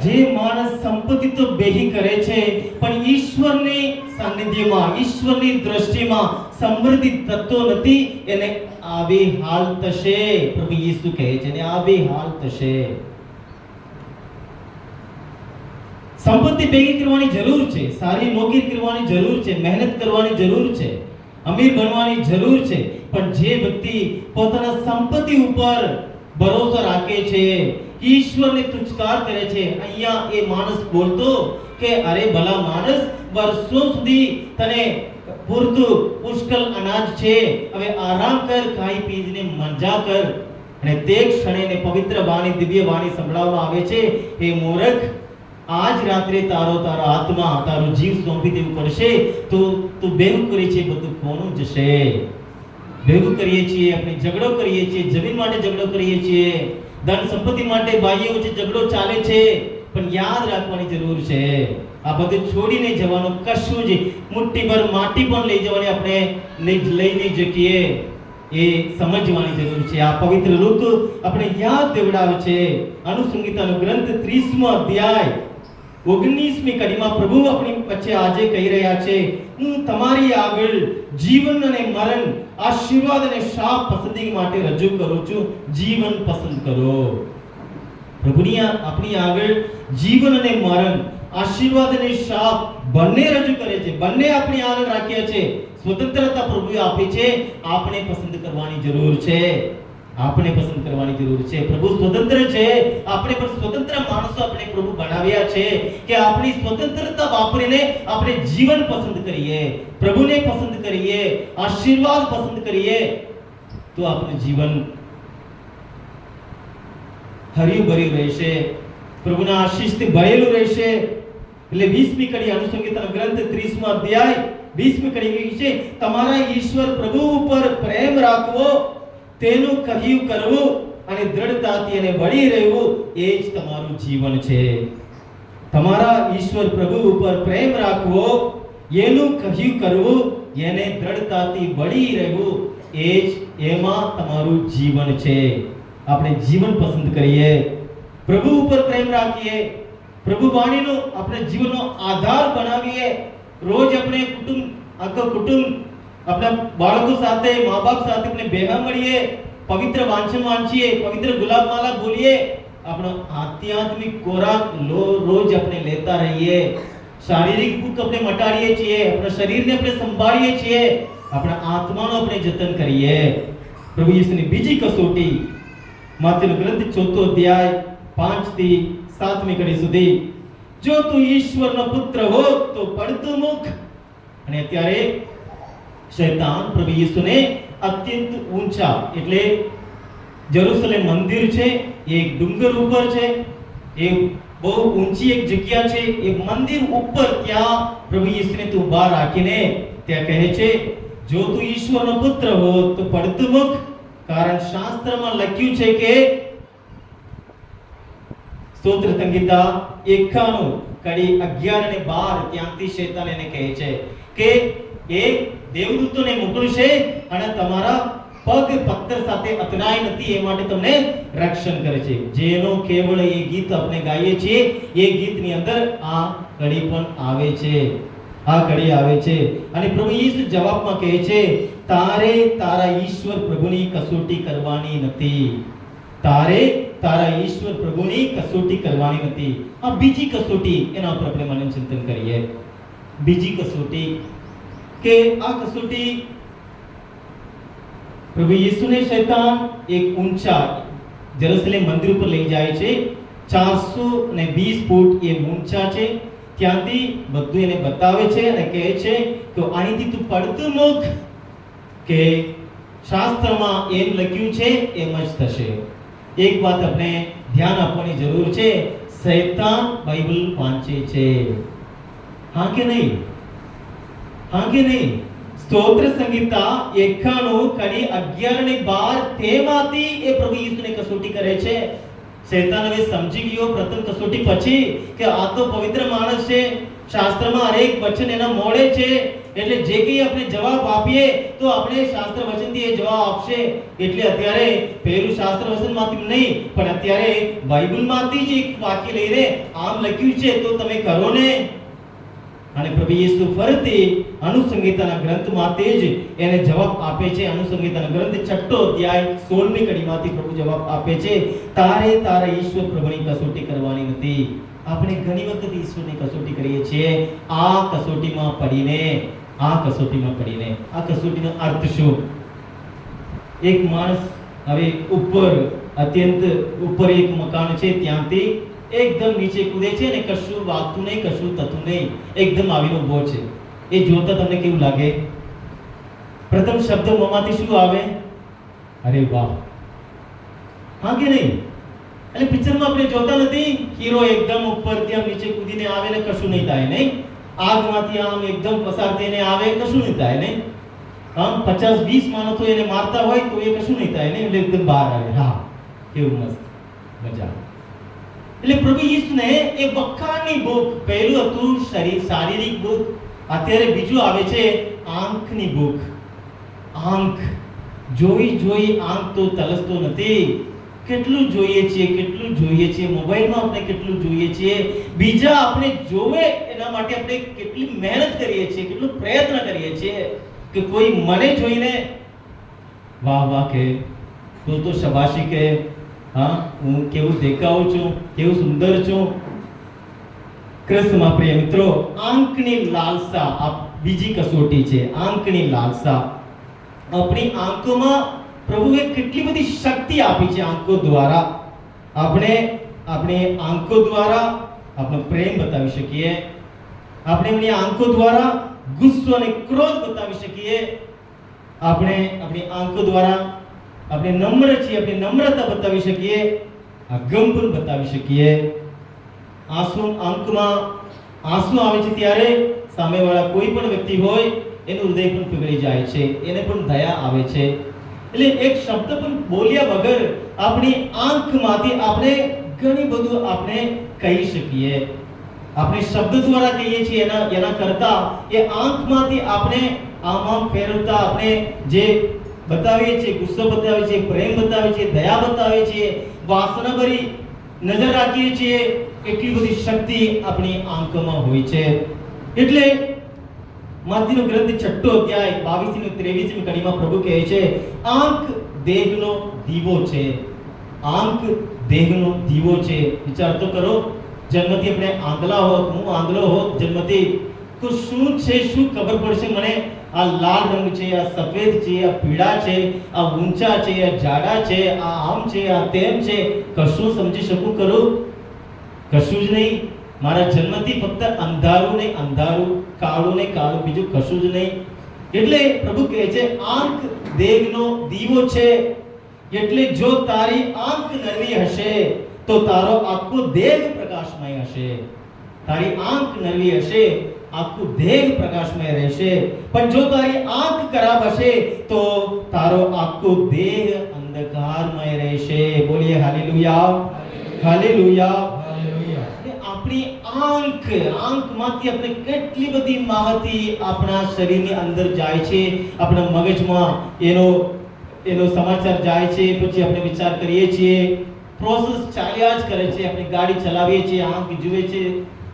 જે માણસ સંપત્તિ તો ભેગી કરે છે પણ ઈશ્વરની સાનિધ્યમાં, ઈશ્વરની દ્રષ્ટિમાં સમૃદ્ધિ થતો નથી, એને આવી હાલ થશે. પ્રભુ ઈસુ કહે છે ને આવી હાલ થશે. સંપત્તિ ભેગી કરવાની જરૂર છે, સારી નોકરી કરવાની જરૂર છે, મહેનત કરવાની જરૂર છે, અમીર બનવાની જરૂર છે. પણ જે વ્યક્તિ પોતાના સંપત્તિ ઉપર ભરોસો રાખે છે, ઈશ્વરને તુચ્છકાર કરે છે, અહીંયા એ માણસ બોલતો કે અરે ભલા માણસ, વર્ષો સુધી તને પૂરતું પુષ્કળ અનાજ છે, હવે આરામ કર, ખાઈ પીને મજા કર. અને તે ક્ષણે પવિત્ર વાણી, દિવ્ય વાણી સંભળાવવામાં આવે છે, હે મૂર્ખ, આજ રાત્રે તારો આત્મા, તારો જીવ સોંપી દેવું પડશે. તો તું ભેગું કરે છે બધું કોનું જશે? ભેગું કરીએ છીએ, આપણે ઝઘડો કરીએ છીએ, જમીન માટે ઝઘડો કરીએ છીએ, ધન સંપત્તિ માટે ભાઈઓ વચ્ચે ઝઘડો ચાલે છે. પણ યાદ રાખવાની જરૂર છે, આ બધું છોડીને જવાનું કશું જ, મુઠ્ઠીભર માટી પણ લઈ જવાની આપણે લઈને જઈએ, એ સમજવાની જરૂર છે. આ પવિત્ર ઋતુ આપણે યાદ દેવડાવે છે. અનુસંહિતાનો ગ્રંથ 30મો અધ્યાય 19મી કડીમાં પ્રભુ આપણી વચ્ચે આજે કહી રહ્યા છે, હું તમારી આગળ જીવન અને મરણ, આશીર્વાદ અને શાપ પસંદગી માટે રજૂ કરું છું. જીવન પસંદ કરો. પ્રભુની આપણી આગળ જીવન અને મરણ, આશીર્વાદ અને શાપ બંને રજૂ કરે છે. બંને આપણી આગળ રાખ્યા છે. સ્વતંત્રતા પ્રભુએ આપી છે, આપણે પસંદ કરવાની જરૂર છે. આપણે પસંદ કરવાની જરૂર છે. પ્રભુ સ્વતંત્ર છે, આપણે પણ સ્વતંત્ર માણસો આપણે પ્રભુ બનાવ્યા છે કે આપણી સ્વતંત્રતા વાપરીને આપણે જીવન પસંદ કરીએ, પ્રભુને પસંદ કરીએ, આશીર્વાદ પસંદ કરીએ, તો આપણું જીવન હર્યું ભર્યું રહેશે, પ્રભુના આશીષથી ભરેલું રહેશે. એટલે 20મી કડી અનુસંહિતાનો ગ્રંથ 30મો અધ્યાય 20મી કડી કહે છે, તમારા ઈશ્વર પ્રભુ ઉપર પ્રેમ રાખવો, તેનું કહ્યું કરવું અને દ્રઢતાથી એને વળી રહેવું, એ જ તમારું જીવન છે. તમારા ઈશ્વર પ્રભુ ઉપર પ્રેમ રાખવો, એનું કહ્યું કરવું, એને દ્રઢતાથી વળી રહેવું, એ જ એમાં તમારું જીવન છે. આપણે જીવન પસંદ કરીએ, પ્રભુ ઉપર પ્રેમ રાખીએ, પ્રભુ વાણીનો આપણે જીવનનો આધાર બનાવીએ. રોજ આપણે આખો કુટુંબ આપણા બાળકો સાથે, મા બાપ સાથે આપણે ભેગા મળીએ, પવિત્ર વાંચન વાંચીએ, પવિત્ર ગુલાબ માલા બોલીએ, આપણો આધ્યાત્મિક ખોરાક રોજ આપણે લેતા રહીએ. શારીરિક ભૂખ આપણે મટાડીએ છીએ, આપણા શરીરને આપણે સંભાળીએ છીએ, આપણા આત્માનો આપણે જતન કરીએ. પ્રભુ ઈસુની બીજી કસોટી માથેનો ગ્રંથ 4થો અધ્યાય 5 થી 7મી કડી સુધી, જો તું ઈશ્વરનો પુત્ર હો તો પડતું મુખ. અને અત્યારે શૈતાન પ્રભુ ઈસુને અત્યંત ઊંચા, એટલે જેરુસલેમ મંદિર છે એ એક ડુંગર ઉપર છે, એ બહુ ઊંચી એક જગ્યા છે. એ મંદિર ઉપર ત્યાં પ્રભુ ઈસુને તું ઊભા રાખીને ત્યાં કહે છે, જો તું ઈશ્વરનો પુત્ર હો તો પડતું મૂક, કારણ શાસ્ત્રમાં લખ્યું છે કે સ્તોત્ર સંહિતા 91 કડી 11 અને 12 ત્યાંથી શૈતાન એને કહે છે કે એ દેવદૂતોને મોકલશે અને તમારા પગ પથ્થર સાથે અથડાય નથી એ માટે તમને રક્ષણ કરે છે. જેનો કેવળ એ ગીત આપણે ગાઈએ છીએ, એ ગીતની અંદર આ કડી પણ આવે છે, આ કડી આવે છે. અને પ્રભુ ઈસુ જવાબમાં કહે છે, તારે તારા ઈશ્વર પ્રભુની કસોટી કરવાની નથી, તારે તારા ઈશ્વર પ્રભુની કસોટી કરવાની નથી. આ બીજી કસોટી, એના ઉપર આપણે મનન ચિંતન કરીએ. બીજી કસોટી કે આ કસોટી પ્રભુ ઈસુને શૈતાન એક ઊંચા જેરુસલેમ મંદિર ઉપર લઈ જાય છે. 420 ફૂટ એ ઊંચા છે. ત્યાંથી બધું એને બતાવે છે અને કહે છે કે અહીંથી તું પડતું મૂક, કે શાસ્ત્રમાં એમ લખ્યું છે એમ જ થશે. એક વાત આપણે ધ્યાન આપવાની જરૂર છે, શૈતાન બાઇબલ વાંચે છે, હા કે નહીં? હા કે નહીં? સ્તોત્ર સંહિતા 91 કડી 11 અને 12 તેમાંથી એ પ્રભુ ઈસુને કસોટી કરે છે. શૈતાન હવે સમજી ગયો પ્રથમ કસોટી પછી કે આ તો પવિત્ર માણસ છે, શાસ્ત્રમાં હરેક વચન એના મોડે છે, એટલે જે કંઈ આપણે જવાબ આપીએ તો આપણે શાસ્ત્ર વચનથી એ જવાબ આપશે. એટલે અત્યારે પહેલું શાસ્ત્ર વચનમાંથી નહીં, પણ અત્યારે બાઇબલમાંથી જ એક વાક્ય લઈને આમ લખ્યું છે તો તમે કરો ને. અને પ્રભુ ઈસુ ફરીથી અનુસંહિતાના ગ્રંથમાંથી જ એને જવાબ આપે છે. અનુસંહિતાના ગ્રંથ 6 અધ્યાય 16મી કડીમાંથી પ્રભુ જવાબ આપે છે, તારે તારા ઈશ્વર પ્રભુની કસોટી કરવાની નથી. આપણે ઘણી વખત ઈશ્વરની કસોટી કરીએ છીએ આ કસોટીમાં પડીને. આ કસોટીનો અર્થ શું? એક માણસ હવે ઉપર, અત્યંત ઉપર એક મકાન છે, ત્યાંથી એકદમ નીચે કૂદે છે ને કશું વાગતું નહીં, કશું થતું નહીં, એકદમ આવીને ઊભો છે. એ જોતા તમને કેવું લાગે? પ્રથમ શબ્દ મોંમાંથી શું આવે? અરે વાહ, હા કે નહીં? એટલે પિક્ચરમાં આપણે જોતા નથી, હીરો એકદમ ઉપરથી આમ નીચે કૂદીને આવે ને કશું નહીં થાય, નહીં? આગમાંથી આમ એકદમ પસાર થઈને આવે, કશું નહીં થાય, નહીં? આમ 50-20 માણસો એને મારતા હોય તો એ કશું નહીં થાય, નહીં? એટલે એકદમ બહાર આવે. હા, કેવું મસ્ત, મજા. એટલે પ્રભુ ઈસુને એ વખાણની ભૂખ, પહેલું હતું શારીરિક ભૂખ, અત્યારે બીજું આવે છે આંખની ભૂખ. આંખ જોઈ આંખ તો તલસતો નથી. કેટલું જોઈએ છીએ મોબાઈલમાં આપણે કેટલું જોઈએ છીએ, બીજા આપણે જોવે એના માટે આપણે કેટલી મહેનત કરીએ છીએ, કેટલો પ્રયત્ન કરીએ છીએ કે કોઈ મને જોઈને વાહ વાહ કે તો શાબાશી કે હા હું કેવું દેખાઉં છું, કેવું સુંદર છું. કૃષ્ણમાં પ્રિય મિત્રો, આંખની લાલસા આ બીજી કસોટી છે. આંખની લાલસા. આપણી આંખોમાં પ્રભુએ કેટલી બધી શક્તિ આપી છે. આંખો દ્વારા આપણે આંખો દ્વારા આપણો પ્રેમ બતાવી શકીએ, આપણે આપણી આંખો દ્વારા ગુસ્સો અને ક્રોધ બતાવી શકીએ, આપણે આપણી આંખો દ્વારા આપણે નમ્ર છીએ, આપણી નમ્રતા બતાવી શકીએ, ગમ પણ બતાવી શકીએ. આંખમાં આંસુ આવે છે ત્યારે સામેવાળા કોઈ પણ વ્યક્તિ હોય એનું હૃદય પણ પીગળી જાય છે, એને પણ દયા આવે છે. એટલે એક શબ્દ પણ બોલ્યા વગર આપણી આંખમાંથી આપણે ઘણી બધું આપણે કહી શકીએ. આપણે શબ્દ દ્વારા કહીએ છીએ એના કરતા એ આંખમાંથી આપણે આમ ફેરવતા આપણે જે બતાવીએ છીએ, ગુસ્સો બતાવીએ છીએ, પ્રેમ બતાવીએ છીએ, દયા બતાવીએ છીએ, વાસનાભરી નજર રાખીએ છીએ, એટલી બધી શક્તિ આપણી આંખોમાં હોય છે. એટલે માથીનો ગ્રંથ 6 અધ્યાય 22 અને 23મી કડીમાં પ્રભુ કહે છે, આંખ દેહનો દીવો છે. આંખ દેહનો દીવો છે. વિચાર તો કરો, જન્મથી આપણે આંધળા હોત, હું આંધળો હોત જન્મથી, તો શું છે, શું ખબર પડશે મને? આ લાલ રંગ છે, આ સફેદ છે, આ પીળા છે, આ ઊંચા છે, આ જાડા છે, આ આમ છે, આ તેમ છે, કશું સમજી શકું કરું? કશું જ નહીં. મારા જન્મથી ફક્ત અંધારું ને અંધારું, કાળું ને કાળું, બીજું કશું જ નહીં. એટલે પ્રભુ કહે છે આંખ દેહનો દીવો છે, એટલે જો તારી આંખ નરવી હશે તો તારો આખો દેહ પ્રકાશમય હશે. તારી આંખ નરવી હશે, આખું દેહ પ્રકાશમય રહેશે. પણ જો તારી આંખ ખરાબ હશે તો તારો આખો દેહ અંધકારમય રહેશે. બોલીએ હાલેલુયા, હાલેલુયા. આપણી આંખમાંથી આપણે કેટલી બધી માહિતી આપણા શરીરની અંદર જાય છે, આપણા મગજમાં એનો સમાચાર જાય છે, પછી આપણે વિચાર કરીએ છીએ, પ્રોસેસ ચાલ્યા જ કરે છે. આપણે ગાડી ચલાવીએ છીએ, આંખ જુએ છે,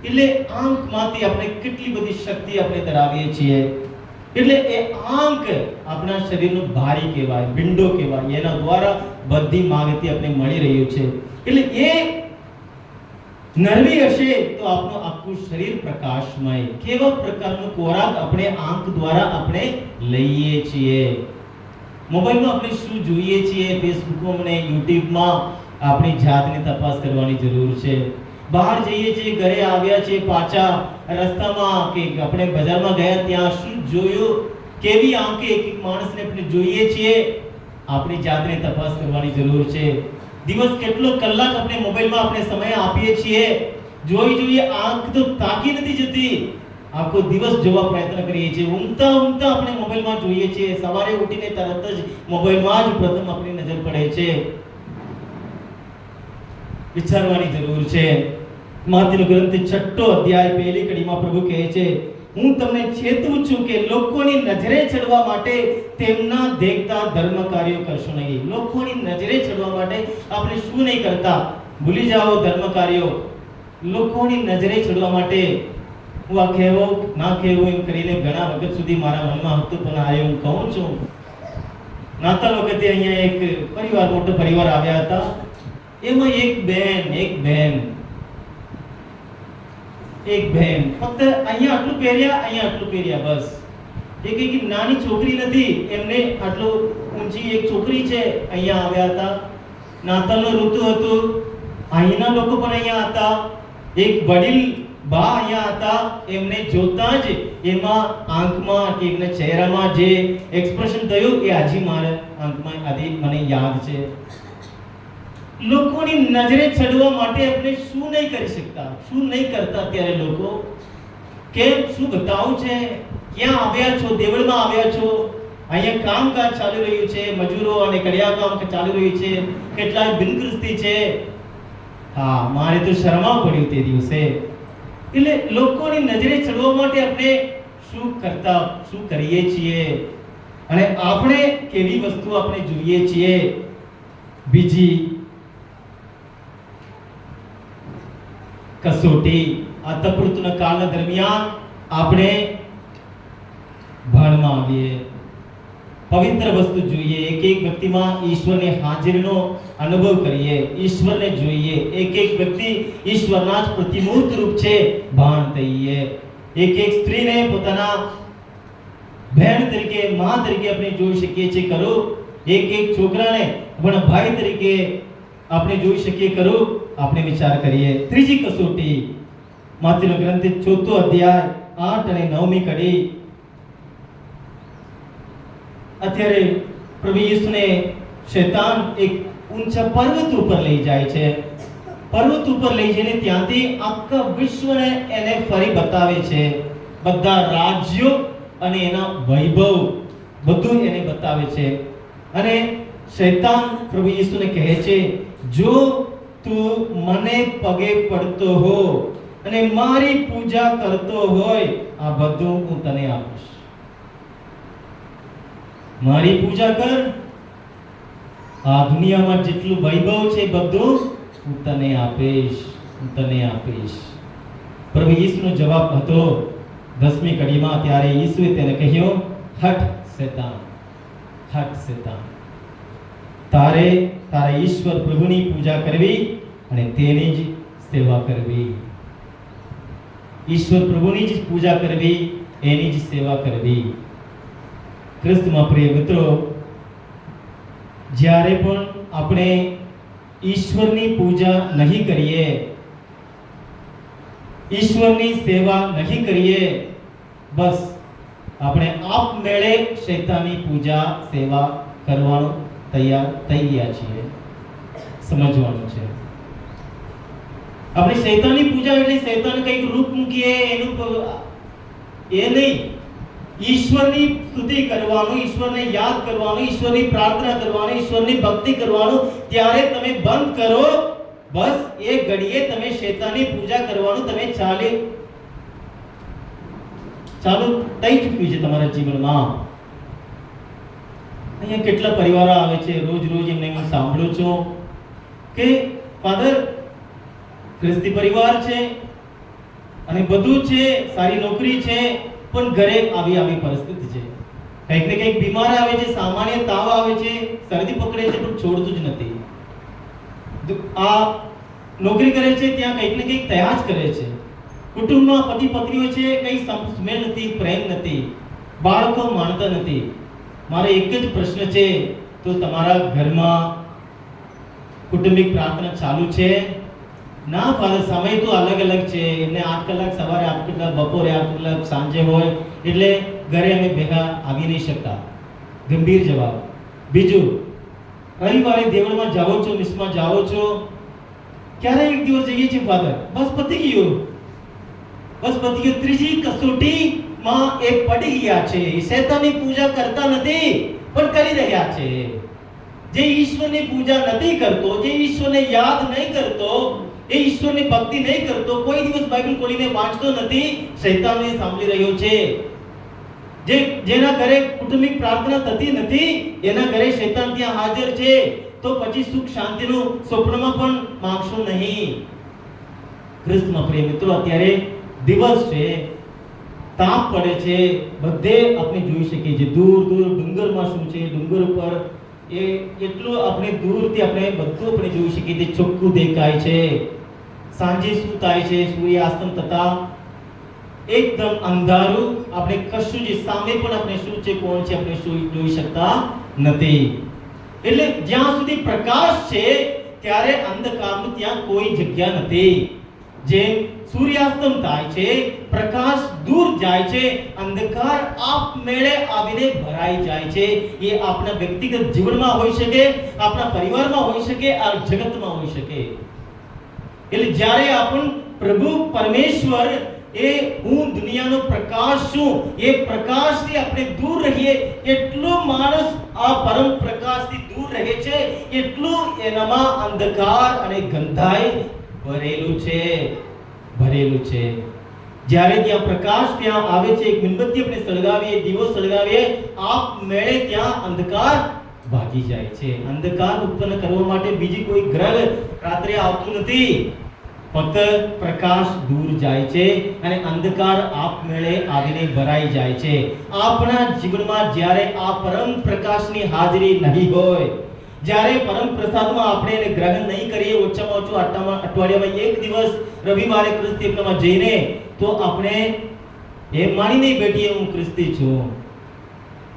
એટલે આંખમાંથી આપણે કેટલી બધી શક્તિ આપણે ધરાવીએ છીએ. એટલે એ આંખ આપણા શરીરનું ભારી કહેવાય, વિન્ડો કહેવાય, એના દ્વારા બધી માહિતી આપણે મળી રહ્યું છે. એટલે એ નરવી હશે તો આપણું આખું શરીર પ્રકાશમય. કેવા પ્રકારનો ખોરાક આપણે આંખ દ્વારા આપણે લઈએ છીએ, મોબાઈલમાં આપણે શું જોઈએ છીએ, ફેસબુકમાં અને યુટ્યુબમાં આપણી જાતની તપાસ કરવાની જરૂર છે. બહાર જઈએ છીએ, ઘરે આવ્યા છીએ, પાછા રસ્તામાં કે આપણે બજારમાં ગયા ત્યાં શું જોયું, કેવી આંખે એક એક માણસને આપણે જોઈએ છીએ, આપણી જાતની તપાસ કરવાની જરૂર છે. દિવસ કેટલો કલાક આપણે મોબાઈલમાં આપણે સમય આપીએ છીએ, જોઈએ આંખ તો તાકી નથી જતી, આખો દિવસ જોવા પ્રયત્ન કરીએ છીએ, ઊંઘતા આપણે મોબાઈલમાં જોઈએ છીએ, સવારે ઉઠીને તરત જ મોબાઈલમાં જ પ્રથમ આપણી નજર પડે છે. વિચારવાની જરૂર છે. માથેનો ગ્રંથ 6 અધ્યાય પહેલી કડીમાં પ્રભુ કહે છે, હું તમને ચેતવું છું કે લોકોની નજરે ચડવા માટે તેમના દેખતા ધર્મ કાર્યો કરશો નહીં. લોકોની નજરે ચડવા માટે આપણે શું નહીં કરતા, ભૂલી જાઓ ધર્મ કાર્યો. લોકોની નજરે ચડવા માટે હું આ કહેવો ના કહેવું એમ કરીને ઘણા વખત સુધી મારા મનમાં હતું, પણ આજે હું કહું છું. નાતાલ વખતે અહીંયા એક પરિવાર, મોટો પરિવાર આવ્યા હતા. એમાં એક બહેન ફક્ત અહીંયા આટલું પહેર્યા બસ. એક નાની છોકરી નથી, એમને આટલું ઊંચી એક છોકરી છે. અહીંયા આવ્યા હતા, નાતાલનો ઋતુ હતું, અહીંના લોકો પણ અહીંયા હતા. એક વડીલ બા અહીંયા હતા. એમને જોતા જ એમાં આંખમાં કે એમના ચહેરામાં જે એક્સપ્રેશન થયું એ આજે મારા આંખમાં આજે મને યાદ છે. લોકોની નજરે ચડવા માટે આપણે શું નહીં કરી શકતા, શું નહીં કરતા અત્યારે લોકો. કેમ, શું બતાવું છે, ક્યાં આવ્યા છો, દેવળમાં આવ્યા છો, અહીંયા કામકાજ ચાલી રહ્યું છે, મજૂરો અને કડિયા કામ ચાલી રહ્યું છે, કેટલાય બિનક્રિસ્તી છે. હા, મારે તો શરમાવું પડ્યું તે દિવસે. એટલે લોકોની નજરે ચડવા માટે આપણે શું કરીએ છીએ, અને આપણે કેવી વસ્તુ આપણે જોઈએ છીએ. બીજી કસોટી, આ તપૃતના કાળના દરમિયાન આપણે ભાનમાં આવીએ, પવિત્ર વસ્તુ જોઈએ, એક વ્યક્તિમાં ઈશ્વરની હાજરીનો અનુભવ કરીએ, ઈશ્વરને જોઈએ. એક વ્યક્તિ ઈશ્વરના જ પ્રતિમૂર્ત રૂપ છે, ભાન થઈએ. એક સ્ત્રીને પોતાના બહેન તરીકે, માં તરીકે આપણે જોઈ શકીએ છીએ, કરો. એક છોકરાને આપણા ભાઈ તરીકે આપણે જોઈ શકીએ, કરો. આપણે વિચાર કરીએ. ત્રીજી કસોટી, માથેનો ગ્રંથ 4 અધ્યાય 8 અને 9મી કડી. અત્યારે પ્રભુ ઈસુને શૈતાન એક ઊંચા પર્વત ઉપર લઈ જાય છે. પર્વત ઉપર લઈ જઈને ત્યાંથી આખા વિશ્વને એને ફરી બતાવે છે. બધા રાજ્યો અને એના વૈભવ બધું એને બતાવે છે. અને શૈતાન પ્રભુ ઈસુને કહે છે, જો તું મને પગે પડતો હો અને મારી પૂજા કરતો હોય, આ બધું હું તને આપીશ. મારી પૂજા કર, આ દુનિયામાં જેટલું વૈભવ છે બધું હું તને આપીશ. પ્રભુ ઈસુનો જવાબ હતો 10મી કડીમાં. ત્યારે ઈસુએ તેને કહ્યું, હટ શૈતાન, તારે તારા ઈશ્વર પ્રભુની પૂજા કરવી અને તેની જ સેવા કરવી. ઈશ્વર પ્રભુની જ પૂજા કરવી, એની જ સેવા કરવી. ખ્રિસ્તમાં પ્રિય મિત્રો, જ્યારે પણ આપણે ઈશ્વરની પૂજા નહીં કરીએ, ઈશ્વરની સેવા નહીં કરીએ, બસ આપણે આપમેળે શૈતાનની પૂજા સેવા કરવાનું તૈયાર થઈ ગયા છીએ, સમજવાનું છે. આપણે શૈતાનની પૂજા એટલે શૈતાન કંઈક રૂપ મૂકીએ એનું એ નહીં. ઈશ્વરની સ્તુતિ કરવાનું, ઈશ્વરને યાદ કરવાનું, ઈશ્વરની પ્રાર્થના કરવાનું, ઈશ્વરની ભક્તિ કરવાનું, ત્યારે તમે બંધ કરો, બસ એ ઘડીએ તમે શૈતાનની પૂજા કરવાનું તમે ચાલુ થઈ ચૂક્યું છે તમારા જીવનમાં. અહીંયા કેટલા પરિવારો આવે છે, રોજ એમને હું સાંભળું છું કે ફાધર ખ્રિસ્તી પરિવાર છે અને બધું છે, સારી નોકરી છે, પણ ઘરે આવી પરિસ્થિતિ છે. કંઈક ને કંઈક બીમાર આવે છે, સામાન્ય તાવ આવે છે, શરદી પકડે છે, પણ છોડતું જ નથી. આ નોકરી કરે છે ત્યાં કંઈક ને કંઈક થયા જ કરે છે. કુટુંબમાં પતિ પત્નીઓ છે, કંઈ સ્મેલ નથી, પ્રેમ નથી, બાળકો માનતા નથી. મારો એક જ પ્રશ્ન છે, તો તમારા ઘરમાં કુટુંબિક પ્રાર્થના ચાલુ છે? ના ફાધર, સમય તો અલગ છે. એમને 8 કલાક સવારે, 8 કલાક બપોરે, 8 કલાક સાંજે હોય, એટલે ઘરે અમે ભેગા આવી નહીં શકતા. ગંભીર જવાબ. બીજું, રવિવારે દેવળમાં જાઓ છો, મિસમાં જાઓ છો, ક્યારે એક દિવસ જઈએ છીએ ફાધર, બસ પતી ગયું. ત્રીજી કસોટીમાં એ પડી ગયા છે. શૈતાનની પૂજા કરતા નથી પણ કરી રહ્યા છે. જે ઈશ્વરની પૂજા નથી કરતો, જે ઈશ્વરને યાદ નહીં કરતો, એ ઈશ્વરની ભક્તિ નહીં કરતો, કોઈ દિવસ બાઇબલ ખોલીને વાંચતો નથી, શૈતાનને સાંભળી રહ્યો છે. જેના ઘરે કુટુંબિક પ્રાર્થના થતી નથી, એના ઘરે શૈતાન ત્યાં હાજર છે, તો પછી સુખ શાંતિનું સ્વપ્નમાં પણ માંગશો નહીં. ખ્રિસ્તમાં પ્રિય મિત્રો, અત્યારે દિવસ છે, તાપ પડે છે, બધે આપણે જોઈ શકીએ છીએ. દૂર ડુંગરમાં શું છે, ડુંગર ઉપર એ એટલું આપણે દૂરથી આપણે બધું આપણે જોઈ શકીએ છીએ, ચોખ્ખું દેખાય છે. સાંજે શું થાય છે, સૂર્યાસ્તમ થતા એકદમ અંધારું, આપણે કશું જ સામે પણ આપણે શું છે, કોણ છે, આપણે શું જોઈ શકતા નથી. એટલે જ્યાં સુધી પ્રકાશ છે ત્યારે અંધકારનું ત્યાં કોઈ જગ્યા નથી. જેમ સૂર્યાસ્તમ થાય છે, પ્રકાશ દૂર જાય છે, અંધકાર આપમેળે આવીને ભરાઈ જાય છે. એ આપણા વ્યક્તિગત જીવનમાં હોઈ શકે, આપણા પરિવારમાં હોઈ શકે, આ જગતમાં હોઈ શકે. એટલે જ્યારે આપણ પ્રભુ પરમેશ્વર એ હું દુનિયાનો પ્રકાશ છું, એ પ્રકાશથી આપણે દૂર રહીએ, એટલો માણસ આ પરમ પ્રકાશથી દૂર રહે છે, એટલું એનામાં અંધકાર અને ગંધાઈ ભરેલું છે. જ્યારે ત્યાં પ્રકાશ ત્યાં આવે છે, એક મીણબત્તી આપણે સળગાવીએ, દીવો સળગાવીએ, આપમેળે ત્યાં અંધકાર ભાગી જાય છે. અંધકાર ઉત્પન્ન કરવા માટે બીજી કોઈ ગ્રહ રાત્રે આવતું નથી, ફક્ત પ્રકાશ દૂર જાય છે અને અંધકાર આપમેળે આવીને ભરાઈ જાય છે. આપણા જીવનમાં જ્યારે આ પરમ પ્રકાશની હાજરી નહીં હોય, જ્યારે પરમ પ્રસાદમાં આપણે એને ગ્રહણ નહીં કરીએ, ઓછામાં ઓછું અઠવાડિયામાં એક દિવસ રવિવારે ખ્રિસ્તી યજ્ઞમાં જઈને, તો આપણે એમ માની નહીં બેઠીએ હું ખ્રિસ્તી છું,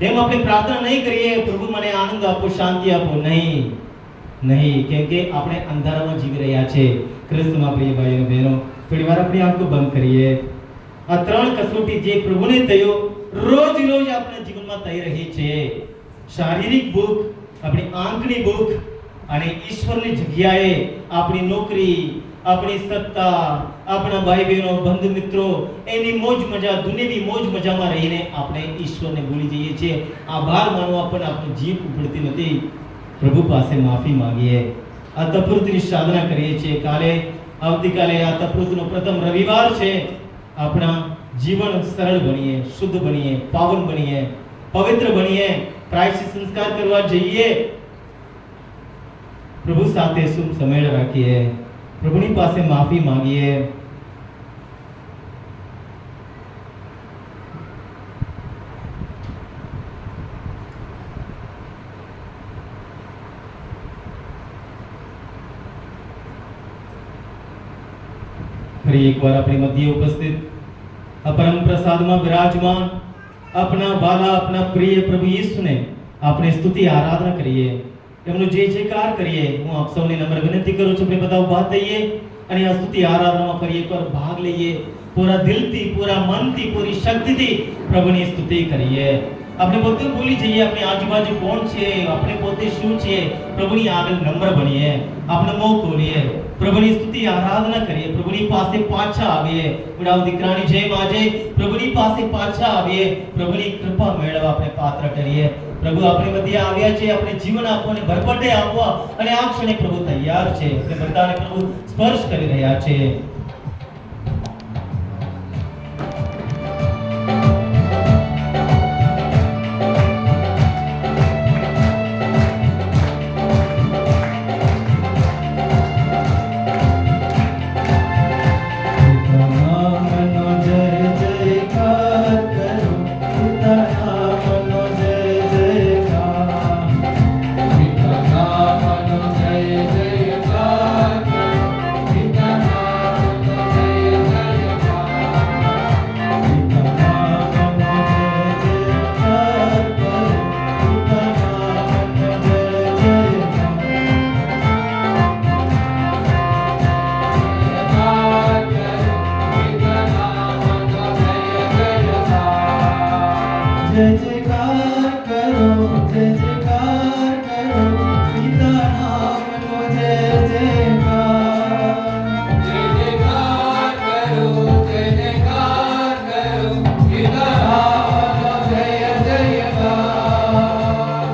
એમ આપણે પ્રાર્થના નહીં કરીએ પ્રભુ મને આનંદ આપો, શાંતિ આપો, નહીં, કેમ કે આપણે અંધારામાં જીવી રહ્યા છે. ખ્રિસ્તમાં પ્રિય ભાઈઓ અને બહેનો, થોડી વાર આપણી આંખો બંધ કરીએ. આ 3 કસોટી જે પ્રભુને થયો, રોજ આપણા જીવનમાં થઈ રહી છે. શારીરિક ભૂખ, આપણી આંખની ભૂખ, અને ઈશ્વરની જગ્યાએ આપણી નોકરી, આપણી સત્તા, આપણા ભાઈ બહેનો, બંધુ મિત્રો, એની મોજ મજા, દુનિયાની મોજ મજામાં રહીને આપણે ઈશ્વરને ભૂલી જઈએ છીએ. આભાર માનવા પણ આપણું જીભ ઉપડતી નથી. પ્રભુ પાસે માફી માંગીએ. આ તપૃતની સાધના કરીએ છીએ. આવતીકાલે આ તપૃતનો પ્રથમ રવિવાર છે. આપણા જીવન સરળ બનીએ, શુદ્ધ બનીએ, પાવન બનીએ, પવિત્ર બનીએ, પ્રાયશ્ચિત સંસ્કાર કરવા જઈએ, પ્રભુ સાથે શુભ સમય રાખીએ, પ્રભુની પાસે માફી માંગીએ. ફરી એકવાર આપણી મધ્ય ઉપસ્થિત પરમ પ્રસાદમાં બિરાજમાન આપણા વાલા, આપણા પ્રિય પ્રભુ ઈસુને આપણે સ્તુતિ આરાધના કરીએ, એમનો જય જયકાર કરીએ. હું આપ સૌને નમ્ર વિનંતી કરું છું કે બધા ઊભા થઈએ અને આ સ્તુતિ આરાધનામાં ફરી એકવાર ભાગ લઈએ, પૂરા દિલથી, પૂરા મનથી, પૂરી શક્તિથી પ્રભુની સ્તુતિ કરીએ. આપણે બધું ભૂલી જઈએ આપણી આજુબાજુ કોણ છે, આપણે પોતે શું છે, પ્રભુની આગળ નમ્ર બનીએ, આપણે મોં ખોલીએ, પ્રભુની સ્તુતિ આરાધના કરીએ, પ્રભુની પાસે પાછા આવીએ. ઉડાવ દીકરાની જેમ આજે પ્રભુની પાસે પાછા આવીએ, પ્રભુની કૃપા મેળવવા આપણે પાત્ર કરીએ. પ્રભુ આપણી મધ્ય આવ્યા છે, આપણે જીવન આપવા અને ભરપટે આપવા, અને આ ક્ષણે પ્રભુ તૈયાર છે. આપણે બધાને પ્રભુ સ્પર્શ કરી રહ્યા છે. जय जयकार करो, जय जयकार करो, पिता नामनो जय जयकार. जय जयकार करो, जय जयकार करो, पिता नामनो जय जयकार.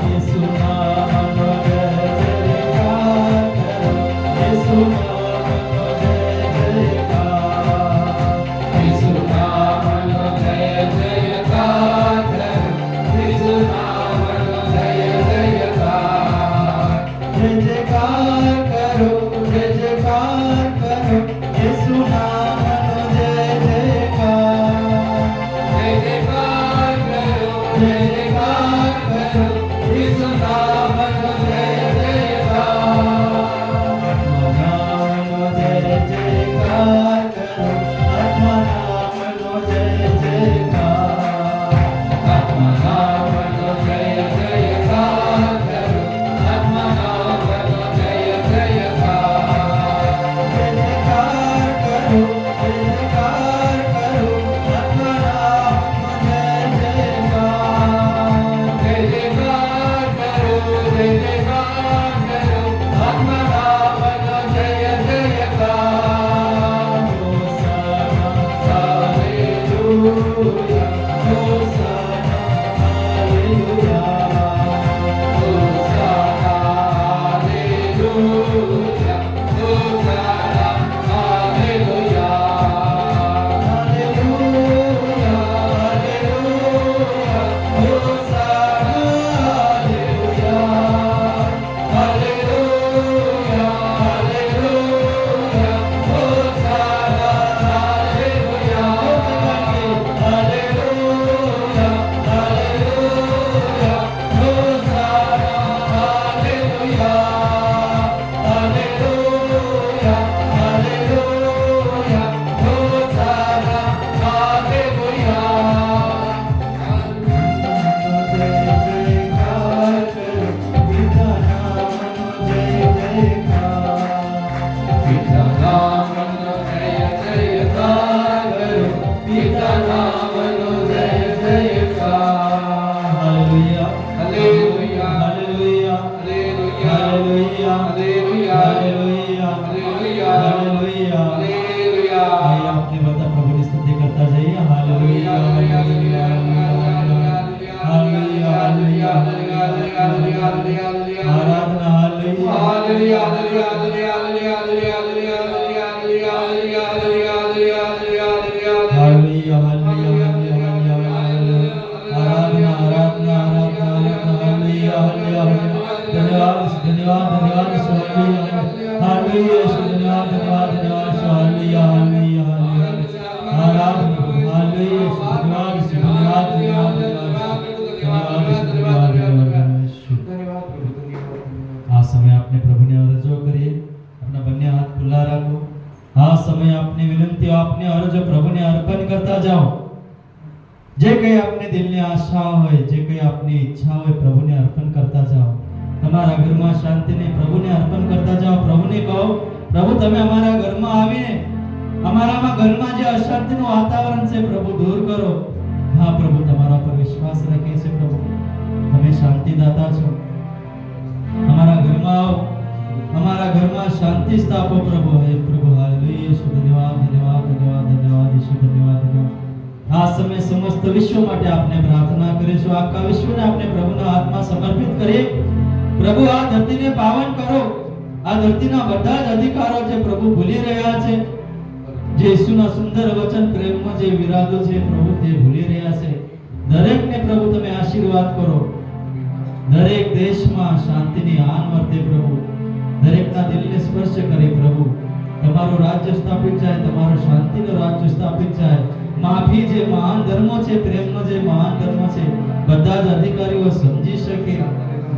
येशु नामनो जय जयकार करो, येशु नामनो जय जयकार. यीशु नामनो जय जयकार करो, यीशु नामनो जय जयकार. जय जयकार करो, जय जयकार करो, येशु नामनो जय जयकार. जय जयकार करो, जय जयकार करो, यीशु नामनो जय जयकार. नामनो जय जयकार करो, आत्मा नामनो जय जयकार. आत्मा नामनो जय जयकार करो, आत्मा नामनो जय जयकार. जय जयकार करो, जय जयकार करो, आत्मा नामनो जय जयकार. जय जयकार करो, जय जयकार करो, आत्मा नामनो जय जयकार. होसाना हालेलुया, होसाना हालेलुया. होसाना हालेलुया, होसाना हालेलुया. हालेलुया, हालेलुया, होसाना हालेलुया. हालेलुया, हालेलुया, होसाना हालेलुया. हालेलुया, हालेलुया, होसाना हालेलुया. हालेलुया, हालेलुया, होसाना हालेलुया. जय जयकार करो, पिता नामनो जय जयकार. पिता नामनो जय जयकार करो, पिता नामनो जय जयकार. हालेलुया, hallelujah, hallelujah, hallelujah, hallelujah, hallelujah, hallelujah, hallelujah, hallelujah. हालेलुया. आइए अपने बता प्रभुની સ્તુતિ કરતા જઈએ. હાલેલુયા, હાલેલુયા, હાલેલુયા, હાલેલુયા, હાલેલુયા. આરાધના હાલેલુયા. हालेलुया, हालेलुया, हालेलुया, हालेलुया. आराधना, आराधना, आराधना, आराधना. हालेलुया, हालेलुया, हालेलुया. धन्यवाद, धन्यवाद, धन्यवाद यीशु. हालेलुया, हालेलुया यीशु. धन्यवाद, धन्यवाद, धन्यवाद यीशु. हालेलुया, हालेलुया, हालेलुया. आराधना, हालेलुया यीशु. धन्यवाद यीशु. धन्यवाद, धन्यवाद, धन्यवाद यीशु. धन्यवाद यीशु. धन्यवाद, धन्यवाद यीशु. આ સમય આપણે પ્રભુને અરજો કરીએ. આપણા બંને હાથ ખુલ્લા રાખો. આ સમય આપની વિનંતીઓ, આપની અરજો પ્રભુને અર્પણ કરતા જાઓ. જે કંઈ આપની દિલની આશા હોય, જે કંઈ આપની ઈચ્છા હોય, પ્રભુને અર્પણ કરતા જાઓ. તમારા ઘરમાં શાંતિને પ્રભુને અર્પણ કરતા જાઓ. પ્રભુને કહો, પ્રભુ તમે અમારા ઘરમાં આવીને અમારામાં ઘરમાં જે અશાંતિનું વાતાવરણ છે પ્રભુ દૂર કરો. હા પ્રભુ, તમારા પર વિશ્વાસ રાખીએ છીએ પ્રભુ, તમે શાંતિદાતા છો. અમારા ઘરમાં આવો, અમારા ઘરમાં શાંતિ સ્થાપો પ્રભુ. હે પ્રભુ, હાલેલુયા. ઈશ્વર ધન્યવાદ, ધન્યવાદ, ધન્યવાદ, ધન્યવાદ. ઈશ્વર ધન્યવાદ, ધન્યવાદ. આ સમય સમસ્ત વિશ્વ માટે આપણે પ્રાર્થના કરીશું. આખા વિશ્વને આપણે પ્રભુના હાથમાં સમર્પિત કરીએ. પ્રભુ, આ ધરતીને પાવન કરો. આ ધરતીના બધા જ અધિકારો જે પ્રભુ ભૂલી રહ્યા છે, જે ઈસુના સુંદર વચન પ્રેમમાં જે વિરાજો છે પ્રભુ તે ભૂલી રહ્યા છે, દરેકને પ્રભુ તમે આશીર્વાદ કરો. દરેક દેશમાં શાંતિની આન વર્તે પ્રભુ. દરેકના દિલને સ્પર્શ કરે પ્રભુ. તમારું રાજ્ય સ્થાપિત જાય, તમારું શાંતિનું રાજ્ય સ્થાપિત જાય. માફી જે મહાન ધર્મો છે, પ્રેમનો જે મહાન ધર્મ છે, બધા જ અધિકારીઓ સમજી શકે.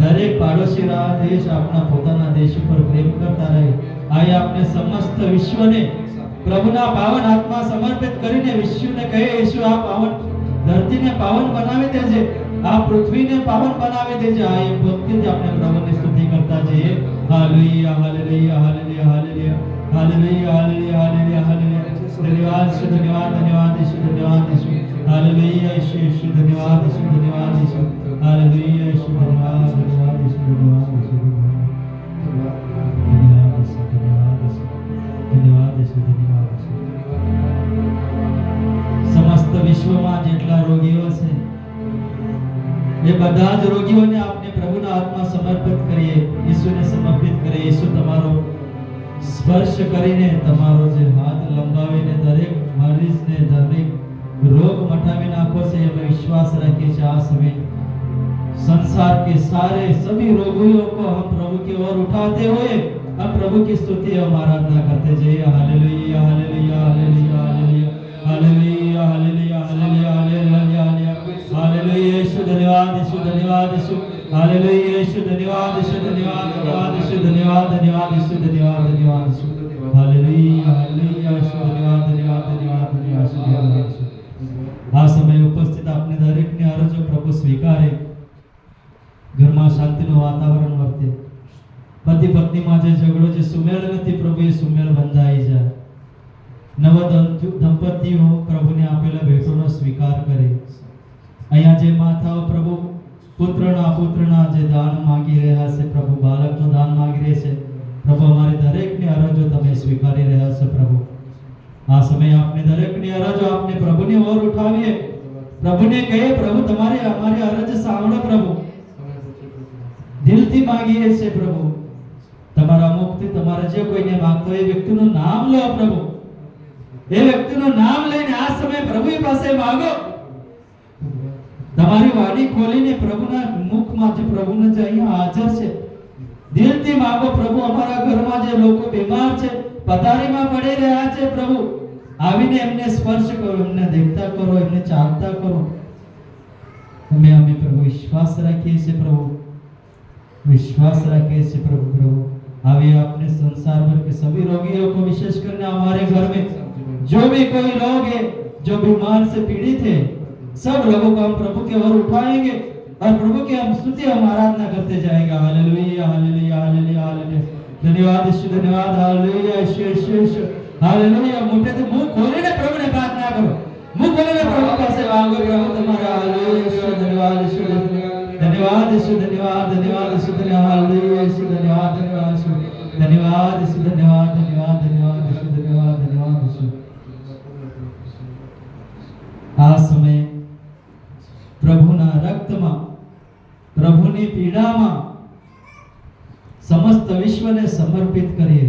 દરેક પાડોશી દેશ આપણા પોતાના દેશ ઉપર પ્રેમ કરતા રહે. આ આપણે સમસ્ત વિશ્વને પ્રભુના પાવન હાથમાં સમર્પિત કરીને વિશ્વને કહે, ઈશ્વર આ પાવન ધરતીને પાવન બનાવી દેજે, આ પૃથ્વીને પાવન બનાવી દેજે. આ એક ભક્તિથી આપણે પ્રભુની સ્તુતિ કરતા જઈએ. હાલેલુયા, hallelujah, hallelujah, hallelujah, hallelujah, hallelujah, hallelujah, hallelujah. ધન્યવાદ, ઈશ્વર ધન્યવાદ, ધન્યવાદ, ઈશ્વર ધન્યવાદ, ઈશ્વર. હાલેલુયા, ઈશ્વર ધન્યવાદ, ઈશ્વર ધન્યવાદ, ઈશ્વર. હાલેલુયા, ઈશ્વર ધન્યવાદ, ધન્યવાદ, ઈશ્વર ધન્યવાદ, ઈશ્વર. સમસ્ત વિશ્વમાં જેટલા રોગીઓ છે એ બધા જ રોગીઓને આપણે પ્રભુના હાથમાં સમર્પિત કરીએ, ઈસુને સમર્પિત કરીએ. ઈસુ તમારો સ્પર્શ કરીને, તમારો જે હાથ લંબાવીને દરેક મરીઝને દરેક રોગ મટાવી નાખો છે, અમે વિશ્વાસ રાખીએ છીએ. આ સમય संसार के सारे सभी रोगियों को हम प्रभु की ओर उठाते हुए हम प्रभु की स्तुति और आराधना करते जाइए. हालेलुया, hallelujah, hallelujah, hallelujah, hallelujah, hallelujah, hallelujah, hallelujah, हालेलुया. ईश्वर धन्यवाद, ईश्वर धन्यवाद, ईश्वर. हालेलुया, ईश्वर धन्यवाद, ईश्वर धन्यवाद, धन्यवाद, ईश्वर धन्यवाद, धन्यवाद, ईश्वर धन्यवाद, धन्यवाद, ईश्वर. हालेलुया, हालेलुया, ईश्वर धन्यवाद, धन्यवाद, धन्यवाद, धन्यवाद. આ સમય ઉપસ્થિત આપણે દરેકને અરજો પ્રભુ સ્વીકારે. ઘરમાં શાંતિનું વાતાવરણ વર્તે. પતિ પત્નીમાં જે ઝઘડો, જે સુમેળ નથી પ્રભુ, એ સુમેળ બંધાઈ જાય. નવ દંપતીઓ પ્રભુને આપેલા ભેટોનો સ્વીકાર કરે. અહીંયા જે માતાઓ પ્રભુ પુત્રના જે દાન માંગી રહ્યા છે પ્રભુ, બાળકનું દાન માંગી રહ્યા છે પ્રભુ, અમારી દરેકની અરજો તમે સ્વીકારી રહ્યા છો પ્રભુ. આ સમયે આપણે દરેકની અરજો આપણે પ્રભુની ઓર ઉઠાવીએ. પ્રભુને કહીએ, પ્રભુ તમારી અમારી અરજ સાંભળો પ્રભુ. દિલથી માંગીએ છીએ પ્રભુ, તમારા મુખથી તમારા જે કોઈને માંગતો એ વ્યક્તિનું નામ લો પ્રભુ. એ વ્યક્તિનું નામ લઈને આ સમય પ્રભુ પાસે માંગો. તમારી વાણી ખોલીને પ્રભુના મુખમાંથી પ્રભુને જે અહીંયા હાજર છે દિલથી માંગો પ્રભુ. અમારા ઘરમાં જે લોકો બીમાર છે, પથારીમાં પડી રહ્યા છે પ્રભુ, આવીને એમને સ્પર્શ કરો, એમને દેખતા કરો, એમને ચાલતા કરો. અમે પ્રભુ વિશ્વાસ રાખીએ છીએ પ્રભુ, विश्वास रखे से प्रभु. प्रभु अभी आपने संसार भर के सभी रोगियों को विशेष करने हमारे घर में जो भी कोई लोग है जो बीमार से पीड़ित है, सब लोगों को हम प्रभु के ओर उठाएंगे और प्रभु की हम स्तुति हम आराधना करते जाएंगे. हालेलुया, हालेलुया, हालेलुया, हालेलुया. धन्यवाद ईश्वर, धन्यवाद. हालेलुया, ईश्वर, ईश्वर. हालेलुया. मोटे तो मुंह खोलीने प्रभु ने प्रार्थना करो, मुंह खोलीने प्रभु पासे मांगो. प्रभु तुम्हारा हालेलुया, ईश्वर धन्यवाद, ईश्वर धन्यवाद, ईश्वर धन्यवाद, धन्यवाद, ईश्वर धन्यवाद, हालेलुया, ईश्वर धन्यवाद, धन्यवाद, ईश्वर धन्यवाद, ईश्वर धन्यवाद, धन्यवाद, धन्यवाद, ईश्वर धन्यवाद, धन्यवाद, ईश्वर. આ સમયે પ્રભુના રક્તમાં, પ્રભુની પીડામાં સમસ્ત વિશ્વને સમર્પિત કરીએ.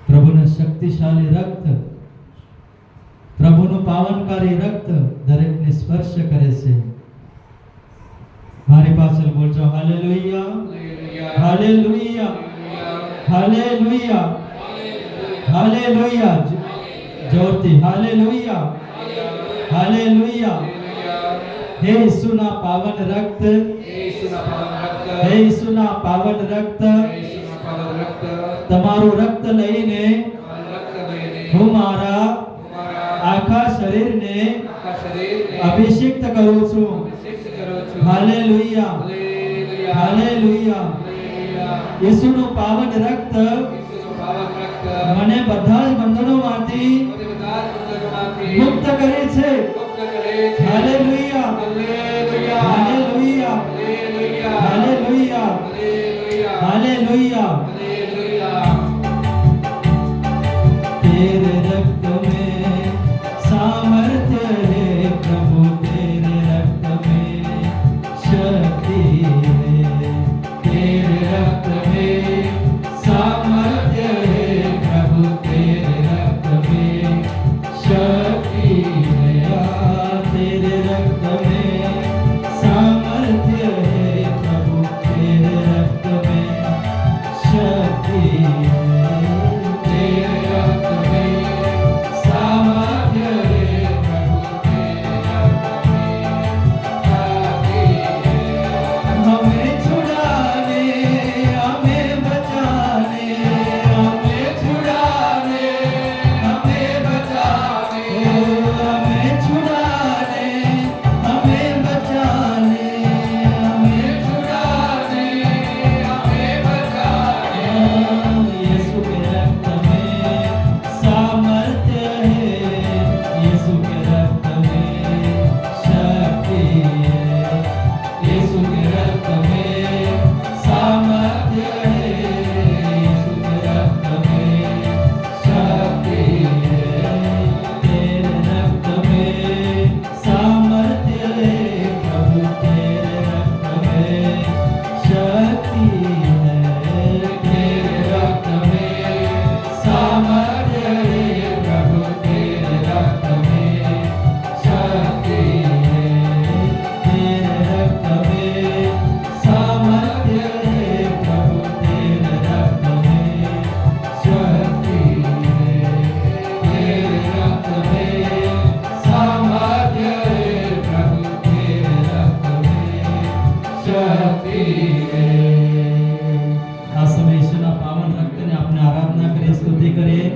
પ્રભુના શક્તિશાળી રક્ત, પ્રભુનું પાવનકારી રક્ત દરેકને સ્પર્શ કરે છે. મારી પાછળ બોલજો હાલેલુયા, હાલેલુયા, હાલેલુયા, હાલેલુયા. જોરથી હાલેલુયા, હાલેલુયા. હે ઈસુના પાવન રક્ત, હે ઈસુના પાવન રક્ત, તમારું રક્ત લઈને હું મારા આખા શરીરને અભિષેક કરું છું. Hallelujah, hallelujah. યીશુનું પાવન રક્ત ઈસુનું પાવન રક્ત મને બધા જ બંધનોમાંથી મને બધા જ બંધનોમાંથી મુક્ત કરે છે. મુક્ત કરે છે. Hallelujah, hallelujah, hallelujah, hallelujah, hallelujah, hallelujah, हालेलुया। हालेलुया। तेरे रक्त में सामर्थ्य है प्रभु, तेरे रक्त में शक्ति है। तेरे रक्त में सामर्थ्य है प्रभु, तेरे रक्त में शक्ति है। तेरे रक्त में सामर्थ्य है प्रभु, तेरे रक्त में शक्ति है। तेरे रक्त में सामर्थ्य है प्रभु, तेरे रक्त में शक्ति है। हमें छुड़ाने, हमें बचाने, हमें छुड़ाने, हमें बचाने, हमें छुड़ाने, हमें बचाने, हमें छुड़ाने, हमें बचाने। यीशु के रक्त में सामर्थ्य है, यीशु के रक्त में शक्ति है। यीशु के रक्त में सामर्थ्य है, यीशु के रक्त में शक्ति है। तेरे रक्त में सामर्थ्य है प्रभु, तेरे रक्त में शक्ति है। तेरे रक्त में सामर्थ्य है प्रभु, तेरे रक्त में शक्ति है। तेरे रक्त में सामर्थ्य है प्रभु, तेरे रक्त में शक्ति है। तेरे रक्त में सामर्थ्य है प्रभु, तेरे रक्त में शक्ति है। આ સમય ઈસુના પાવન રક્તને આપણે આરાધના કરીએ, સ્તુતિ કરીએ.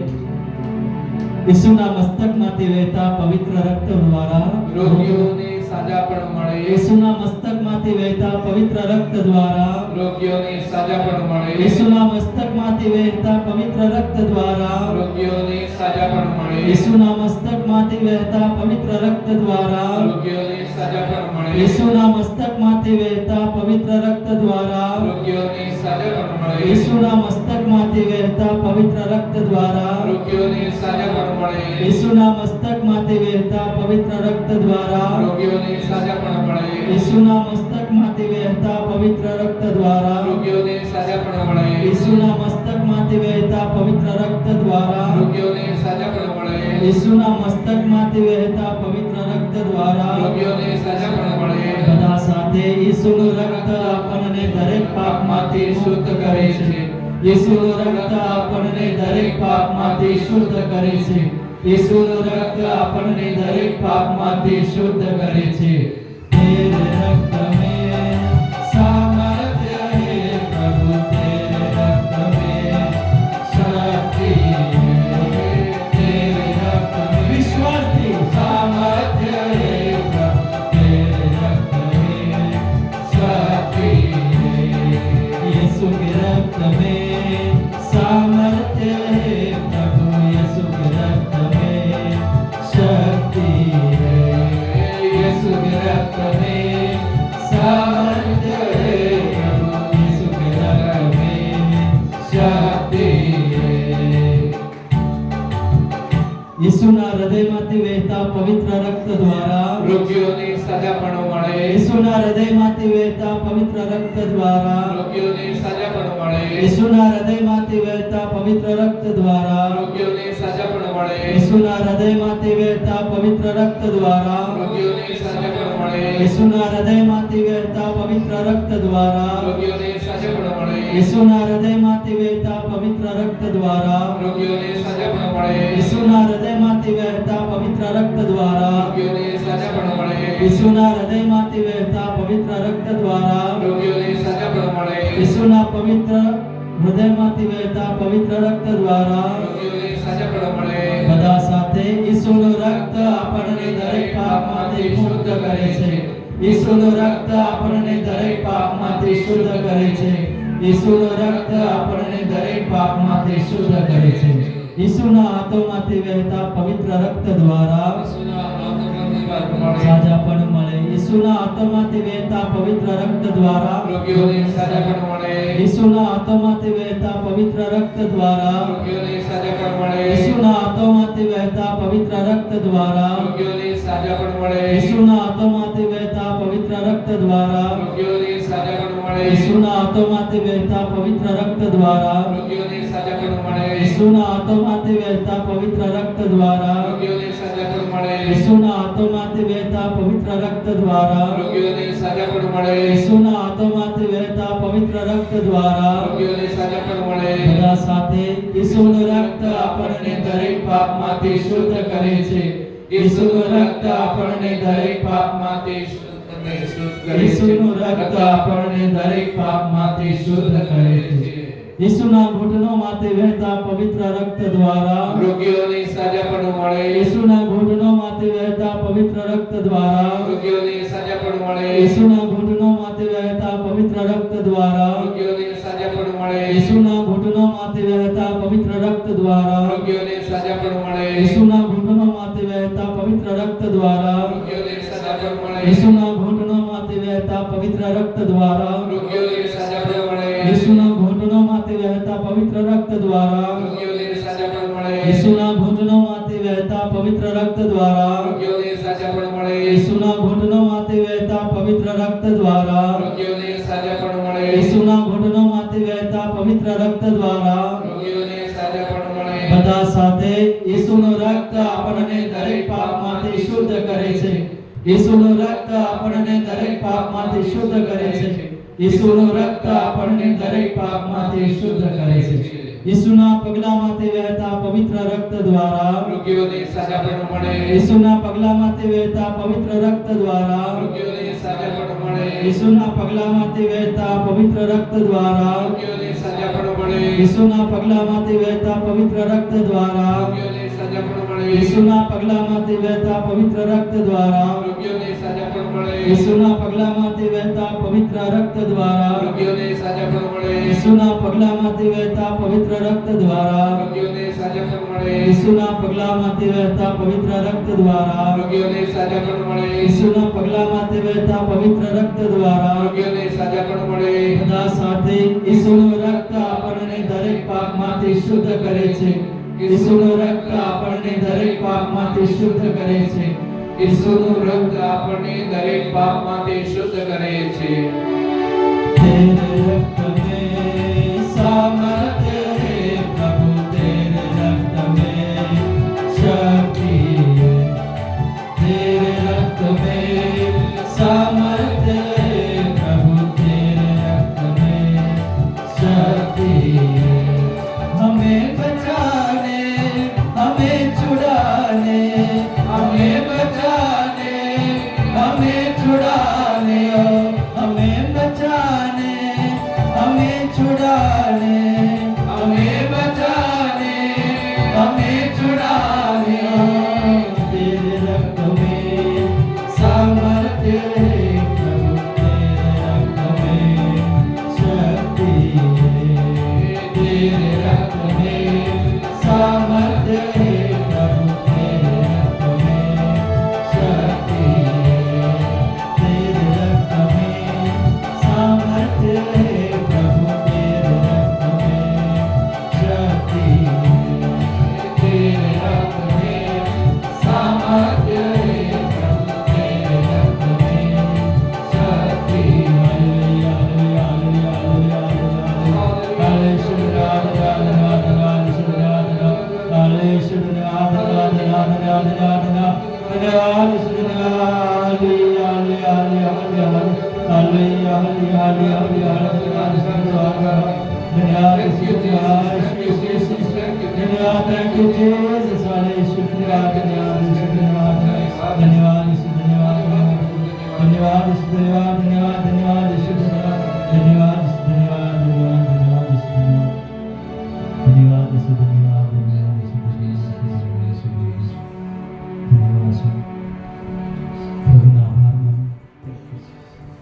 ઈસુના મસ્તકમાંથી વહેતા પવિત્ર રક્ત દ્વારા રોગીઓને સાજાપણ મળે. ઈસુના મસ્તકમાંથી વહેતા પવિત્ર રક્ત દ્વારા રોગીઓને સાજાપણ મળે. ઈસુના મસ્તકમાંથી વહેતા પવિત્ર રક્ત દ્વારા રોગીઓને સાજાપણ મળે. ઈસુના મસ્તકમાંથી વહેતા પવિત્ર રક્ત દ્વારા રોગીઓને સાજાપણ મળે. ઈસુના મસ્તકમાંથી વહેતા પવિત્ર રક્ત દ્વારા રોગીઓને સાજાપણ મળે. ઈસુના મસ્તકમાંથી વહેતા પવિત્ર રક્ત દ્વારા રોગીઓને સાજાપણ મળે. ઈસુના મસ્તકમાંથી વહેતા પવિત્ર રક્ત દ્વારા રોગીઓને સાજાપણ મળે. ઈસુના મસ્તકમાંથી વહેતા પવિત્ર રક્ત દ્વારા રોગીઓને સાજાપણ મળે. ઈસુના મસ્તકમાંથી વહેતા પવિત્ર રક્ત દ્વારા રોગીઓને સાજાપણ મળે. ઈસુના મસ્તકમાંથી વહેતા પવિત્ર રક્ત દ્વારા રોગીઓને સાજાપણ મળે. બધા સાથે ઈસુનું રક્ત આપણને દરેક પાપમાંથી શુદ્ધ કરે છે. ઈસુનું રક્ત આપણને દરેક પાપમાંથી શુદ્ધ કરે છે. ઈસુનું રક્ત આપણને દરેક પાપમાંથી શુદ્ધ કરે છે. તેરે રક્ત में सामर्थ्य है प्रभु, तेरे रक्त में शक्ति है। तेरे रक्त में विश्वास की सामर्थ्य है प्रभु, तेरे रक्त में शक्ति है। यीशु के रक्त में सामर्थ्य है प्रभु, यीशु के रक्त में शक्ति है। यीशु के रक्त में सामर्थ्य है प्रभु, यीशु के रक्त में शक्ति है। ઈસુના હૃદયમાંથી વહેતા પવિત્ર રક્ત દ્વારા રોગીઓને સાજાપણ મળે. ઈસુના હૃદયમાંથી વહેતા પવિત્ર રક્ત દ્વારા રોગીઓને સાજાપણ મળે. ઈસુના હૃદયમાંથી વહેતા પવિત્ર રક્ત દ્વારા રોગીઓને સાજાપણ મળે. ઈસુના હૃદયમાંથી વહેતા પવિત્ર રક્ત દ્વારા રોગીઓને સાજાપણ મળે. ઈસુના હૃદયમાંથી વહેતા પવિત્ર રક્ત દ્વારા રોગીઓને સાજાપણ મળે. ઈસુના હૃદયમાંથી વહેતા પવિત્ર રક્ત દ્વારા રોગીઓને સાજાપણ મળે. ઈસુના હૃદયમાંથી વહેતા પવિત્ર રક્ત દ્વારા રોગીઓને સાજાપણ મળે. ઈસુના હૃદયમાંથી વહેતા પવિત્ર રક્ત દ્વારા રોગીઓને સાજાપણ મળે. ઈસુના પવિત્ર હૃદયમાંથી વહેતા પવિત્ર રક્ત દ્વારા રોગીઓને સાજાપણ મળે. બધા સાથે ઈસુનું રક્ત આપણને દરેક પાપમાંથી મુક્ત કરે છે. ઈસુનું રક્ત આપણને દરેક પાપમાંથી શુદ્ધ કરે છે. ઈસુનું રક્ત આપણને દરેક પાપમાંથી શુદ્ધ કરે છે. ઈસુના હાથોમાંથી વહેતા પવિત્ર રક્ત દ્વારા સાજાપણ મળે. ઈસુના હાથોમાંથી વહેતા પવિત્ર રક્ત દ્વારા રોગીઓને સાજાપણ મળે. ઈસુના હાથોમાંથી વહેતા પવિત્ર રક્ત દ્વારા રોગીઓને સાજાપણ મળે. ઈસુના હાથોમાંથી વહેતા પવિત્ર રક્ત દ્વારા રોગીઓને સાજાપણ મળે. ઈસુના હાથોમાંથી વહેતા પવિત્ર રક્ત દ્વારા રોગીઓને સાજાપણ મળે. ઈસુના હાથોમાંથી વહેતા પવિત્ર રક્ત દ્વારા રોગીઓને સાજાપણ મળે. ઈસુના હાથોમાંથી વહેતા પવિત્ર રક્ત દ્વારા રોગીઓને સાજાપણ મળે. ઈસુના હાથોમાંથી વહેતા પવિત્ર રક્ત દ્વારા રોગીઓને સાજાપણ મળે. ઈસુના હાથોમાંથી વહેતા પવિત્ર રક્ત દ્વારા રોગીઓને સાજાપણ મળે. બધા સાથે ઈસુનું રક્ત આપણને દરેક પાપમાંથી શુદ્ધ કરે છે. ઈસુનું રક્ત આપણને દરેક પાપમાંથી શુદ્ધ કરે છે. ઈસુનું રક્ત આપણને દરેક પાપમાંથી શુદ્ધ કરે છે. ઈસુના ઘૂંટણોમાંથી વહેતા પવિત્ર રક્ત દ્વારા રોગીઓને સાજાપણ મળે. ઈસુના ઘૂંટણોમાંથી વહેતા પવિત્ર રક્ત દ્વારા રોગીઓને સાજાપણ મળે. ઈસુના ઘૂંટણોમાંથી વહેતા પવિત્ર રક્ત દ્વારા રોગીઓને સાજાપણ મળે. ઈસુના ઘૂંટણોમાંથી વહેતા પવિત્ર રક્ત દ્વારા રોગીઓને સાજાપણ મળે. ઈસુના ઘૂંટણોમાંથી વહેતા પવિત્ર રક્ત દ્વારા રોગીઓને સાજાપણ મળે. ઈસુના ઘૂંટણોમાંથી વહેતા પવિત્ર રક્ત દ્વારા રોગીઓને સાજાપણ મળે. ઈસુના ઘૂંટણોમાંથી વહેતા પવિત્ર રક્ત દ્વારા રોગીઓને સાજાપણ મળે. ઈસુના ઘૂંટણોમાંથી વહેતા પવિત્ર રક્ત દ્વારા રોગીઓને સાજાપણ મળે. ઈસુના ઘૂંટણોમાંથી વહેતા પવિત્ર રક્ત દ્વારા રોગીઓને સાજાપણ મળે. ઈસુના ઘૂંટણોમાંથી વહેતા પવિત્ર રક્ત દ્વારા રોગીઓને સાજાપણ મળે. બધા સાથે ઈસુનું રક્ત આપણને દરેક પાપમાંથી શુદ્ધ કરે છે. ઈસુનું રક્ત આપણને દરેક પાપમાંથી શુદ્ધ કરે છે. ઈસુનું રક્ત આપણને દરેક પાપમાંથી શુદ્ધ કરે છે. ઈસુના પગલામાંથી વહેતા પવિત્ર રક્ત દ્વારા રોગીઓને સાજાપણ મળે. ઈસુના પગલામાંથી વહેતા પવિત્ર રક્ત દ્વારા રોગીઓને સાજાપણ મળે. ઈસુના પગલામાંથી વહેતા પવિત્ર રક્ત દ્વારા રોગીઓને સાજાપણ મળે. ઈસુના પગલામાંથી વહેતા પવિત્ર રક્ત દ્વારા રોગીઓને સાજાપણ મળે. ઈસુના પગલામાંથી વહેતા પવિત્ર રક્ત દ્વારા રોગીઓને સાજાપણ મળે. ઈસુના પગલામાંથી વહેતા પવિત્ર રક્ત દ્વારા રોગીઓને સાજાપણ મળે. ઈસુના પગલામાંથી વહેતા પવિત્ર રક્ત દ્વારા રોગીઓને સાજાપણ મળે. ઈસુના પગલામાંથી વહેતા પવિત્ર રક્ત દ્વારા રોગીઓને સાજાપણ મળે. ઈસુના પગલામાંથી વહેતા પવિત્ર રક્ત દ્વારા રોગીઓને સાજાપણ મળે. બધા સાથે ઈસુનું રક્ત આપણને દરેક પાપમાંથી શુદ્ધ કરે છે. ઈસુનું રક્ત આપણને દરેક પાપમાંથી શુદ્ધ કરે છે. ઈસુનું રક્ત આપણને દરેક પાપમાંથી શુદ્ધ કરે છે. तेरे रक्त में सामर्थ्य है प्रभु, तेरे रक्त में शक्ति है. तेरे रक्त में सामर्थ्य है प्रभु, तेरे रक्त में शक्ति है. हमें बचाने, हमें छुड़ाने, हमें बचाने, हमें छुड़ाने, हमें बचाने, हमें छुड़ाने, हमें बचाने, हमें छुड़ाने. तेरे रक्त में सामर्थ्य है प्रभु, तेरे रक्त में शक्ति है. तेरे रक्त में सामर्थ्य है प्रभु, तेरे रक्त में शक्ति है. तेरे रक्त में सामर्थ्य है प्रभु, तेरे रक्त में शक्ति है. तेरे रक्त में सामर्थ्य है प्रभु, तेरे रक्त में शक्ति है. Thank you, Jesus. धन्यवाद, धन्यवाद, धन्यवाद, धन्यवाद, धन्यवाद, धन्यवाद, धन्यवाद, धन्यवाद, धन्यवाद, धन्यवाद,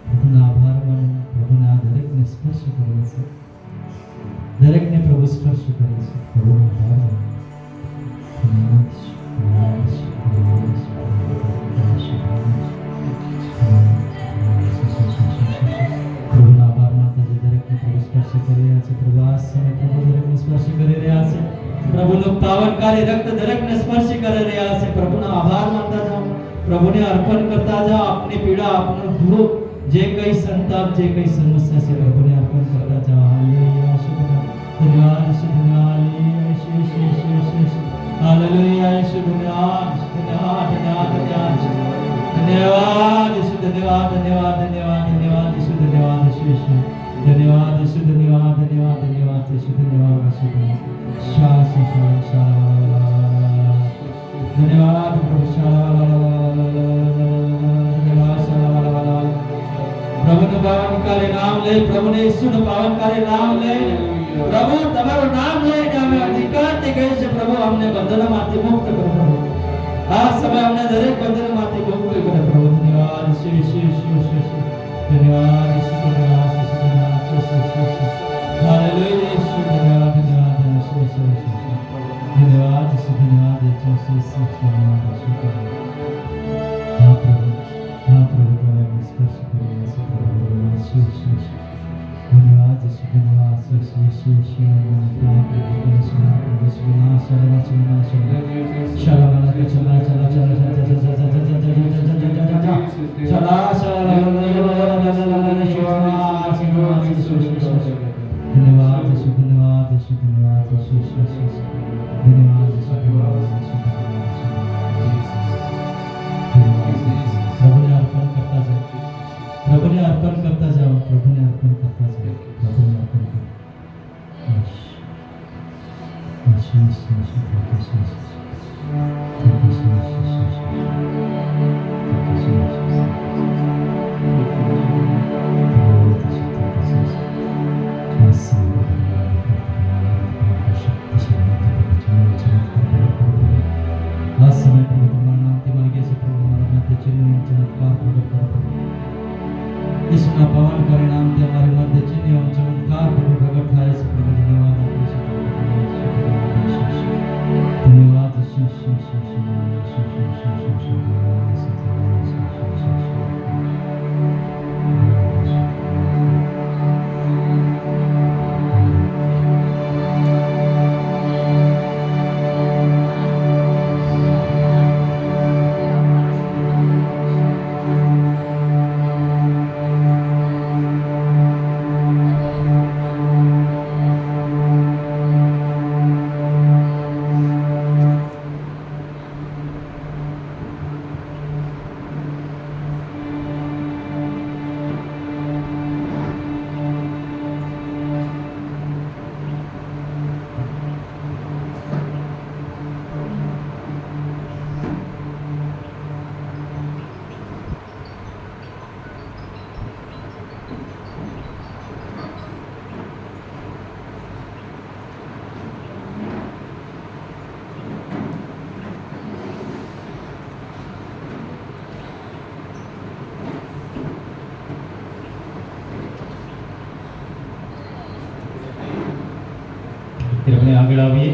प्रभुना आभार मानो, प्रभुना दरेकने स्पर्श करे છે. સ્પર્શ કરે છે પ્રભુનો આભાર પ્રભુના આભાર માતાજી દરેકને પ્રભુ સ્પર્શ કરી રહ્યા છે પ્રભુ આ સમય પ્રભુ દરેકને સ્પર્શ કરી રહ્યા છે પ્રભુનો પાવનકારી રક્ત દરેકને સ્પર્શ કરી રહ્યા છે પ્રભુના આભાર માનતા જાઓ પ્રભુને અર્પણ કરતા જાઓ આપની પીડા આપનો દુઃખ જે કઈ સંતાપ જે કઈ સમસ્યા છે પ્રભુને અર્પણ કરતા જાઓ હાલેલુયા ધન્યવાદ હાલેલુયા ધન્યવાદ ધન્યવાદ ધન્યવાદ ધન્યવાદ ધન્યવાદ ધન્યવાદ ધન્યવાદ ધન્યવાદ ધન્યવાદ ધન્યવાદ ધન્યવાદ ધન્યવાદ ધન્યવાદ ધન્યવાદ પ્રભુનું પાવનકારી નામ લે પ્રભુને ઈસુનું પાવનકારી નામ લે પ્રભુ તમારું નામ લઈને અમે અધિકારથી કહે છે પ્રભુ અમને બંધનમાંથી મુક્ત કરો પ્રભુ આ સમય અમને દરેક બંધનમાંથી મુક્ત કરો પ્રભુ ધન્યવાદ શ્રી શ્રી શ્રી શ્રી ધન્યવાદ શ્રી ધન્યવાદ હાલેલુયા શ્રી ધન્યવાદ ધન્યવાદ શ્રી શ્રી ધન્યવાદ શ્રી ધન્યવાદ શ્રી શ્રી ધન્યવાદ હા પ્રભુ તમે અમને સ્પર્શ કરી રહ્યા છો પ્રભુ શ્રી શ્રી ધન્યવાદ શ્રી ધન્યવાદ શ્રી શ્રી શ્રી શ્રી પ્રભુને અર્પણ કરતા જાઓ પ્રભુને અર્પણ કરતા જાઓ પ્રભુને અર્પણ કરતા જાઓ પ્રભુને અર્પણ કરો આ સમય પ્રભુ તમારા નામથી માંગે છે પ્રભુ મારા મધ્ય ચિહ્ન ચમત્કાર પ્રગટ કરો ઈસુના પાવન પરિણામથી અમારી મધ્ય ચિહ્ન ચમત્કાર પ્રભુ પ્રગટ થાય છે પ્રભુ ધન્યવાદ આપે છે ધન્યવાદ શ્રી શ્રી શ્રી આપણે આગળ આવીએ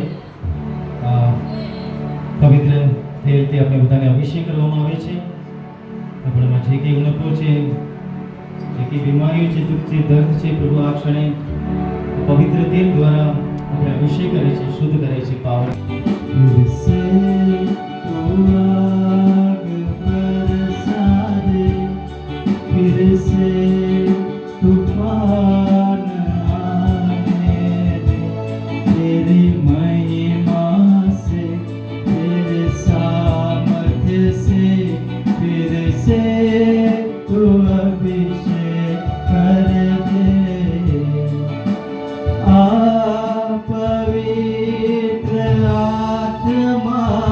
પવિત્ર તેલથી આપણે બધાને અભિષેક કરવામાં આવે છે આપણામાં જે કંઈ ઉણપો છે જે કંઈ બીમારીઓ છે દુઃખ છે દર્દ છે પ્રભુ આ ક્ષણે પવિત્ર તેલ દ્વારા આપણે અભિષેક કરે છે શુદ્ધ કરે છે પાવન पवित्र आत्मा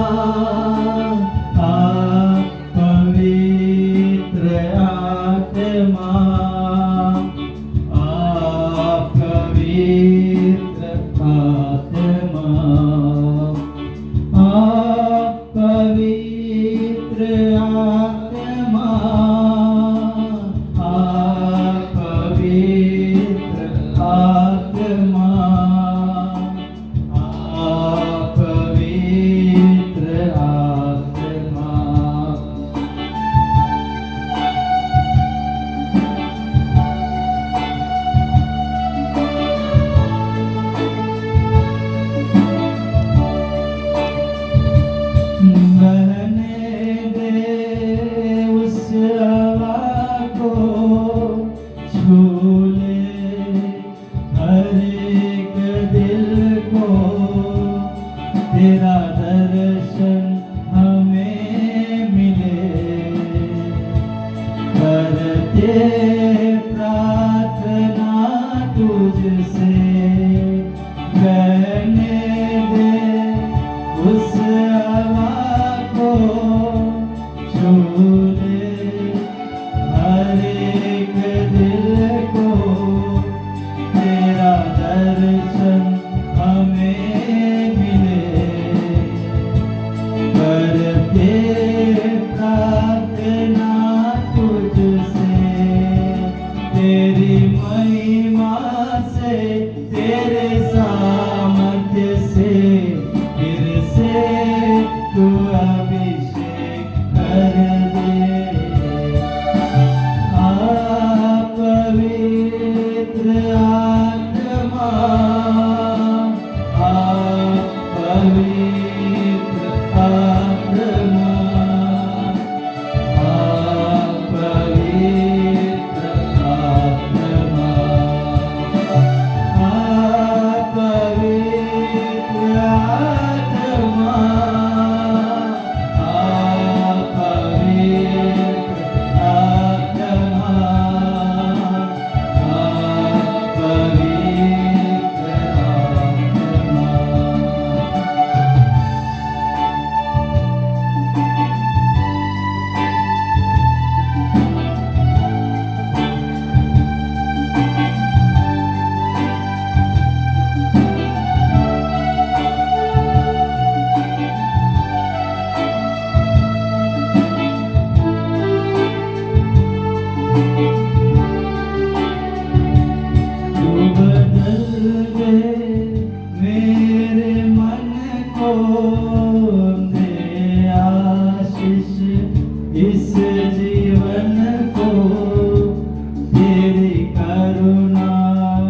तेरा दर्शन हमें मिले, करते प्रार्थना तुझसे, बहने दे उस हवा को, छू ले हर एक दिल को, तेरा दर्शन हमें मिले, करते प्रार्थना तुझसे, तेरी महिमा से, तेरे सामर्थ्य से, फिर से तू अभिषेक कर दे। पवित्र आत्मा, पवित्र आत्मा, पवित्र आत्मा, पवित्र आत्मा, तू बदल दे मेरे मन को, दे आशीष इस जीवन को, तेरी करुणा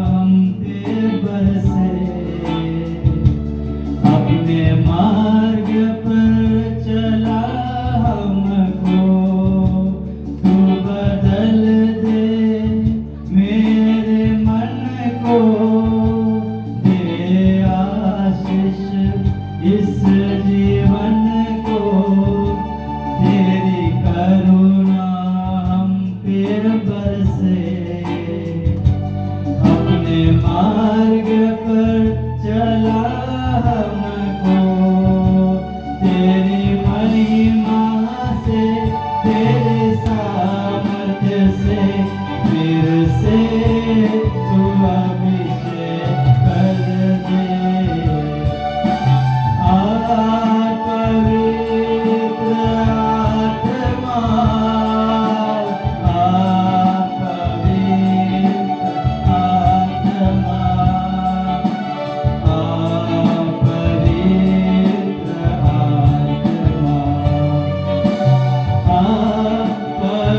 हम पे बरसे, अपने मार्ग पर चला हमको, तू बदल दे मेरे मन को, दे आशीष इस जीवन को, तेरी करुणा हम पे बरसे, अपने मार्ग पर चला हमको, तेरी महिमा से, तेरे सामर्थ्य से, फिर से तू अभिषेक कर दे। पवित्र आत्मा, पवित्र आत्मा, पवित्र आत्मा, पवित्र आत्मा,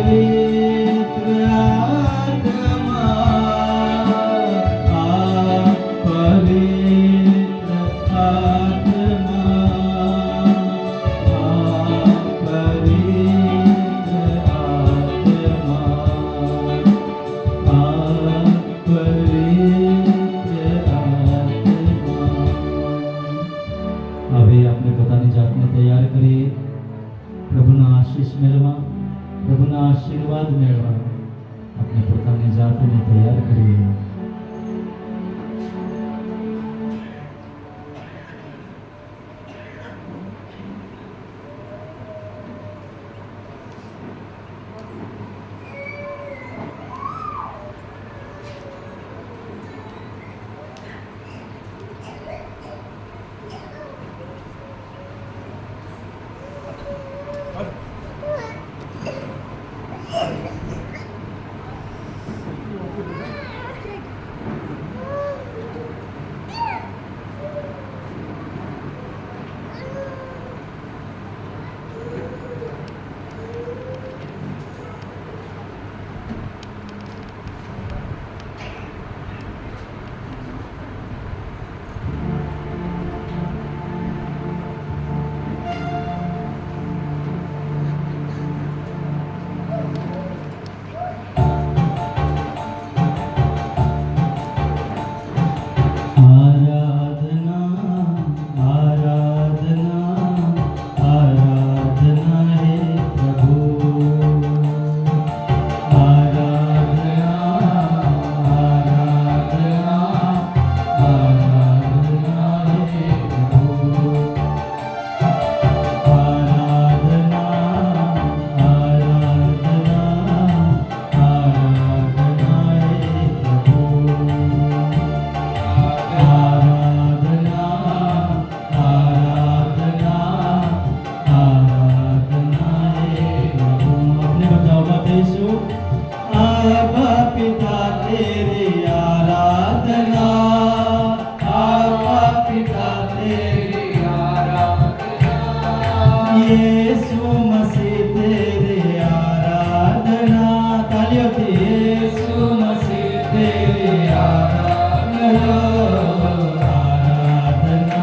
पवित्र आत्मा, पवित्र आत्मा, पवित्र आत्मा। હવે આપણે પોતાની જાતને તૈયાર કરીએ પ્રભુના આશીષ મેળવવા, પ્રભુના આશીર્વાદ મેળવવા. આપણે પોતાની જાતને તૈયાર કરીએ. यीशु मसीह तेरे आराधना, तालियों से यीशु मसीह तेरे आराधना, आराधना,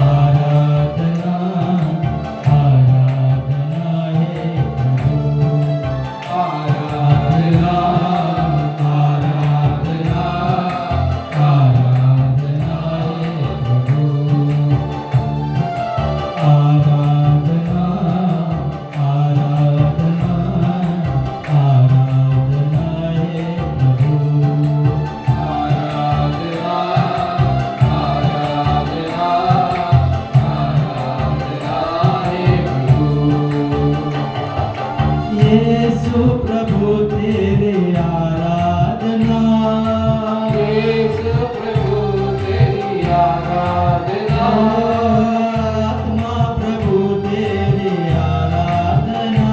आराधना, आराधना है प्रभु, आराधना, आराधना, आराधना है प्रभु, आराधना, आराधना, आराधना है प्रभु, आराधना, आराधना, आराधना हे प्रभु। यीशु प्रभु तेरे आराधना, यीशु प्रभु तेरी आराधना, आत्मा प्रभु तेरे आराधना,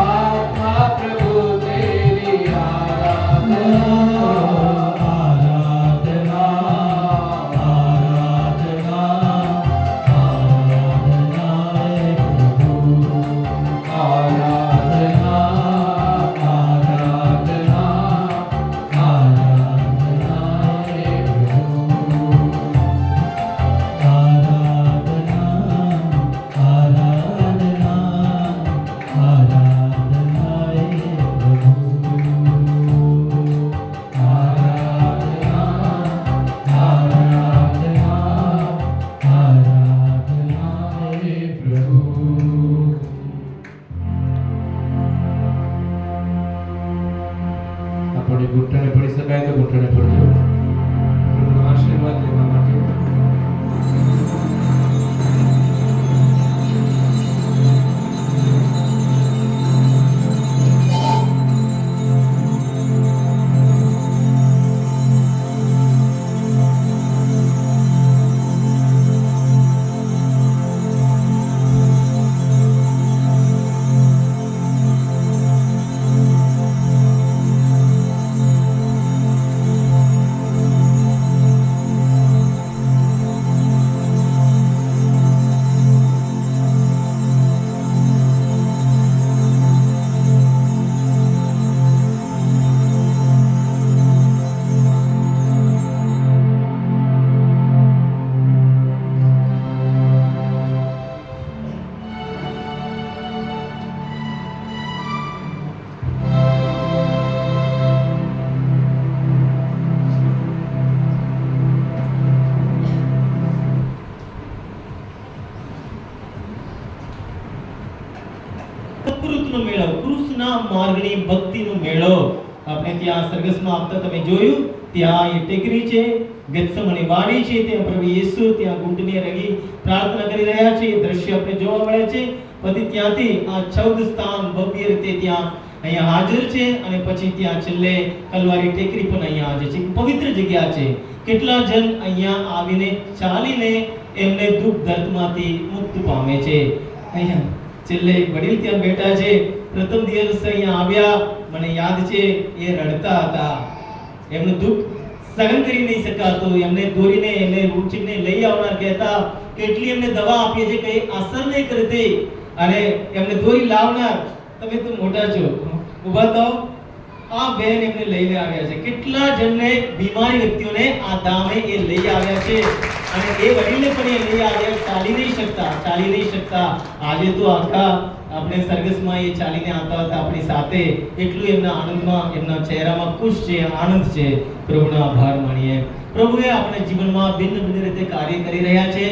आत्मा प्रभु तेरी आराधना, आराधना, आराधना, आराधना है प्रभु, आराधना, आराधना, आराधना है प्रभु, आराधना, आराधना, आराधना है प्रभु, आराधना, आराधना, आराधना है प्रभु। આપણે ઘૂંટણે પડી શકાય તો ઘૂંટણે પડજો. પ્રભુનો આશીર્વાદ લેવા માટે પ્રકૃતિનો મેળો, કૃષ્ણના માર્ગની ભક્તિનો મેળો આપણે ત્યાં સરઘસમાં આવતા તમે જોયું. ત્યાં એ ટેકરી છે, ગેત્સેમની વાડી છે, ત્યાં પ્રભુ યેસુ ત્યાં ઘૂંટણે રગી પ્રાર્થના કરી રહ્યા છે. એ દ્રશ્ય આપણે જોવા મળે છે. પછી ત્યાંથી આ 14 સ્થાન ભવ્ય રીતે ત્યાં અહીંયા હાજર છે અને પછી ત્યાં છેલ્લે કલવારી ટેકરી પણ અહીંયા હાજર છે. પવિત્ર જગ્યા છે. કેટલા જન અહીંયા આવીને ચાલીને એમને દુઃખ દર્દમાંથી મુક્ત પામે છે. અહીંયા છેલ્લે એક વડીલ ત્યાં બેઠા છે. પ્રથમ દિવસ અહીંયા આવ્યા, મને યાદ છે એ રડતા હતા. એમનું દુઃખ સહન કરી નહીં શકાતું. એમને દોરીને એમને ઉચીને લઈ આવનાર કહેતા કેટલી એમને દવા આપીએ છે કઈ અસર નહીં કરતી. અને એમને દોરી લાવનાર તમે તો મોટા છો, ઊભા થાઓ. આ બેન એમને લઈને આવ્યા છે. કેટલા જણને બીમારી વ્યક્તિઓને આ ધામે એ લઈ આવ્યા છે અને એ વડીલને પણ એ લઈ આવ્યા. ચાલી નહીં શકતા. આજે તો આખા આપણે સરઘસમાં એ ચાલીને આવતા હતા આપણી સાથે. એટલું એમના આનંદમાં, એમના ચહેરામાં ખુશ છે, આનંદ છે. પ્રભુનો આભાર માનીએ. પ્રભુએ આપણે જીવનમાં ભિન્ન રીતે કાર્ય કરી રહ્યા છે.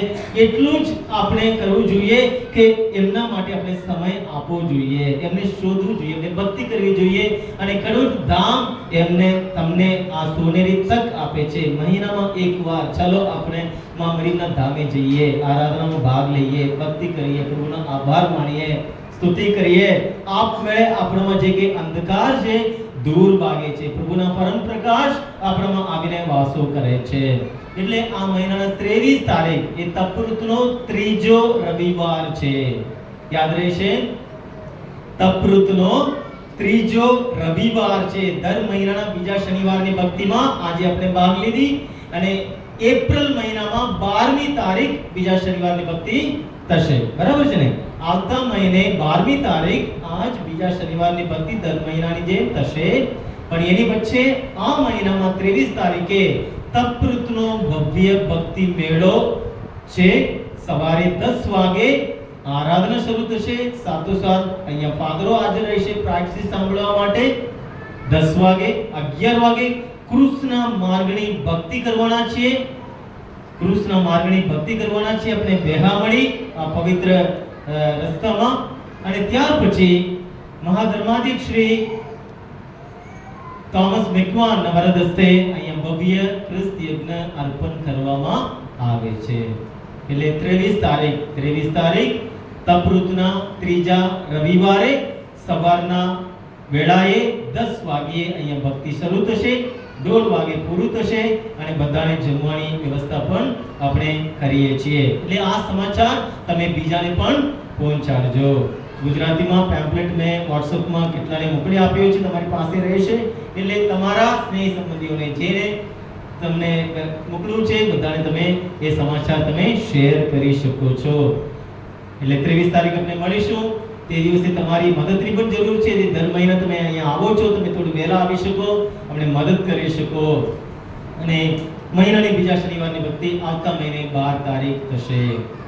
એટલું જ આપણે કરવું જોઈએ કે એમના માટે આપણે સમય આપવો જોઈએ, એમને શોધવું જોઈએ, એમને ભક્તિ કરવી જોઈએ. અને ખરું ધામ એમને તમને આ સોનેરી તક આપે છે. મહિનામાં એકવાર ચાલો આપણે માં મરીના ધામે જઈએ, આરાધનામાં ભાગ લઈએ, ભક્તિ કરીએ, પ્રભુનો આભાર માનીએ, સ્તુતિ કરીએ. આપમેળે આપણામાં જે કે અંધકાર છે દૂર ભાગે છે. પ્રભુના પરમ પ્રકાશ આપણામાં આવીને વાસો કરે છે. એટલે આ મહિનાના 23 તારીખ એ તપૃતનો ત્રીજો રવિવાર છે. યાદ રહેશે, તપૃતનો ત્રીજો રવિવાર છે. દર મહિનાના બીજા શનિવારની ભક્તિમાં આજે આપણે ભાગ લીધી અને એપ્રિલ મહિનામાં 12મી તારીખ બીજા શનિવારની ભક્તિ થશે, બરાબર છે ને? આવતા મહિને 12મી તારીખ આજ બીજા શનિવારની ભક્તિ દર મહિનાની જેમ થશે, પણ એની વચ્ચે આ મહિનામાં 23 તારીખે તપૃતનો ભવ્ય ભક્તિ મેળો છે. સવારે 10 વાગે આરાધના શરૂ થશે. સાથોસાથ અહીંયા ફાદરો હાજર રહેશે પ્રાયશ્ચિત સાંભળવા માટે. 10 વાગે 11 વાગે કૃષ્ણ માર્ગની ભક્તિ કરવાના છીએ. કૃષ્ણ માર્ગની ભક્તિ કરવાના છીએ આપણે ભેગા મળી આ પવિત્ર રસ્તામાં. અને ત્યાર પછી મહાધર્માધિક શ્રી થોમસ મેકવાન વરદ હસ્તે અહીંયા ભવ્ય ખ્રિસ્ત યજ્ઞ અર્પણ કરવામાં આવે છે. એટલે 23 તારીખ તપૃતના ત્રીજા રવિવારે સવારના વેળાએ 10 વાગ્યે અહીંયા ભક્તિ શરૂ થશે. 1:30 વાગે પૂરું થશે અને બધાને જમવાની વ્યવસ્થા પણ આપણે કરીએ છીએ. એટલે આ સમાચાર તમે બીજાને પણ પહોંચાડજો. ગુજરાતીમાં પેમ્પલેટ મેં વોટ્સએપમાં કેટલાને મોકલી આપ્યો છે, તમારી પાસે રહેશે. એટલે તમારા સ્નેહી સંબંધીઓને જેને તમને મોકલ્યું છે બધાને તમે એ સમાચાર તમે શેર કરી શકો છો. એટલે 23 તારીખ આપણે મળીશું. તે દિવસે તમારી મદદની પણ જરૂર છે. દર મહિના તમે અહીંયા આવો છો, તમે થોડું વહેલા આવી શકો, અમને મદદ કરી શકો. અને મહિનાની બીજા શનિવારની ભક્તિ આવતા મહિને 12 તારીખ થશે.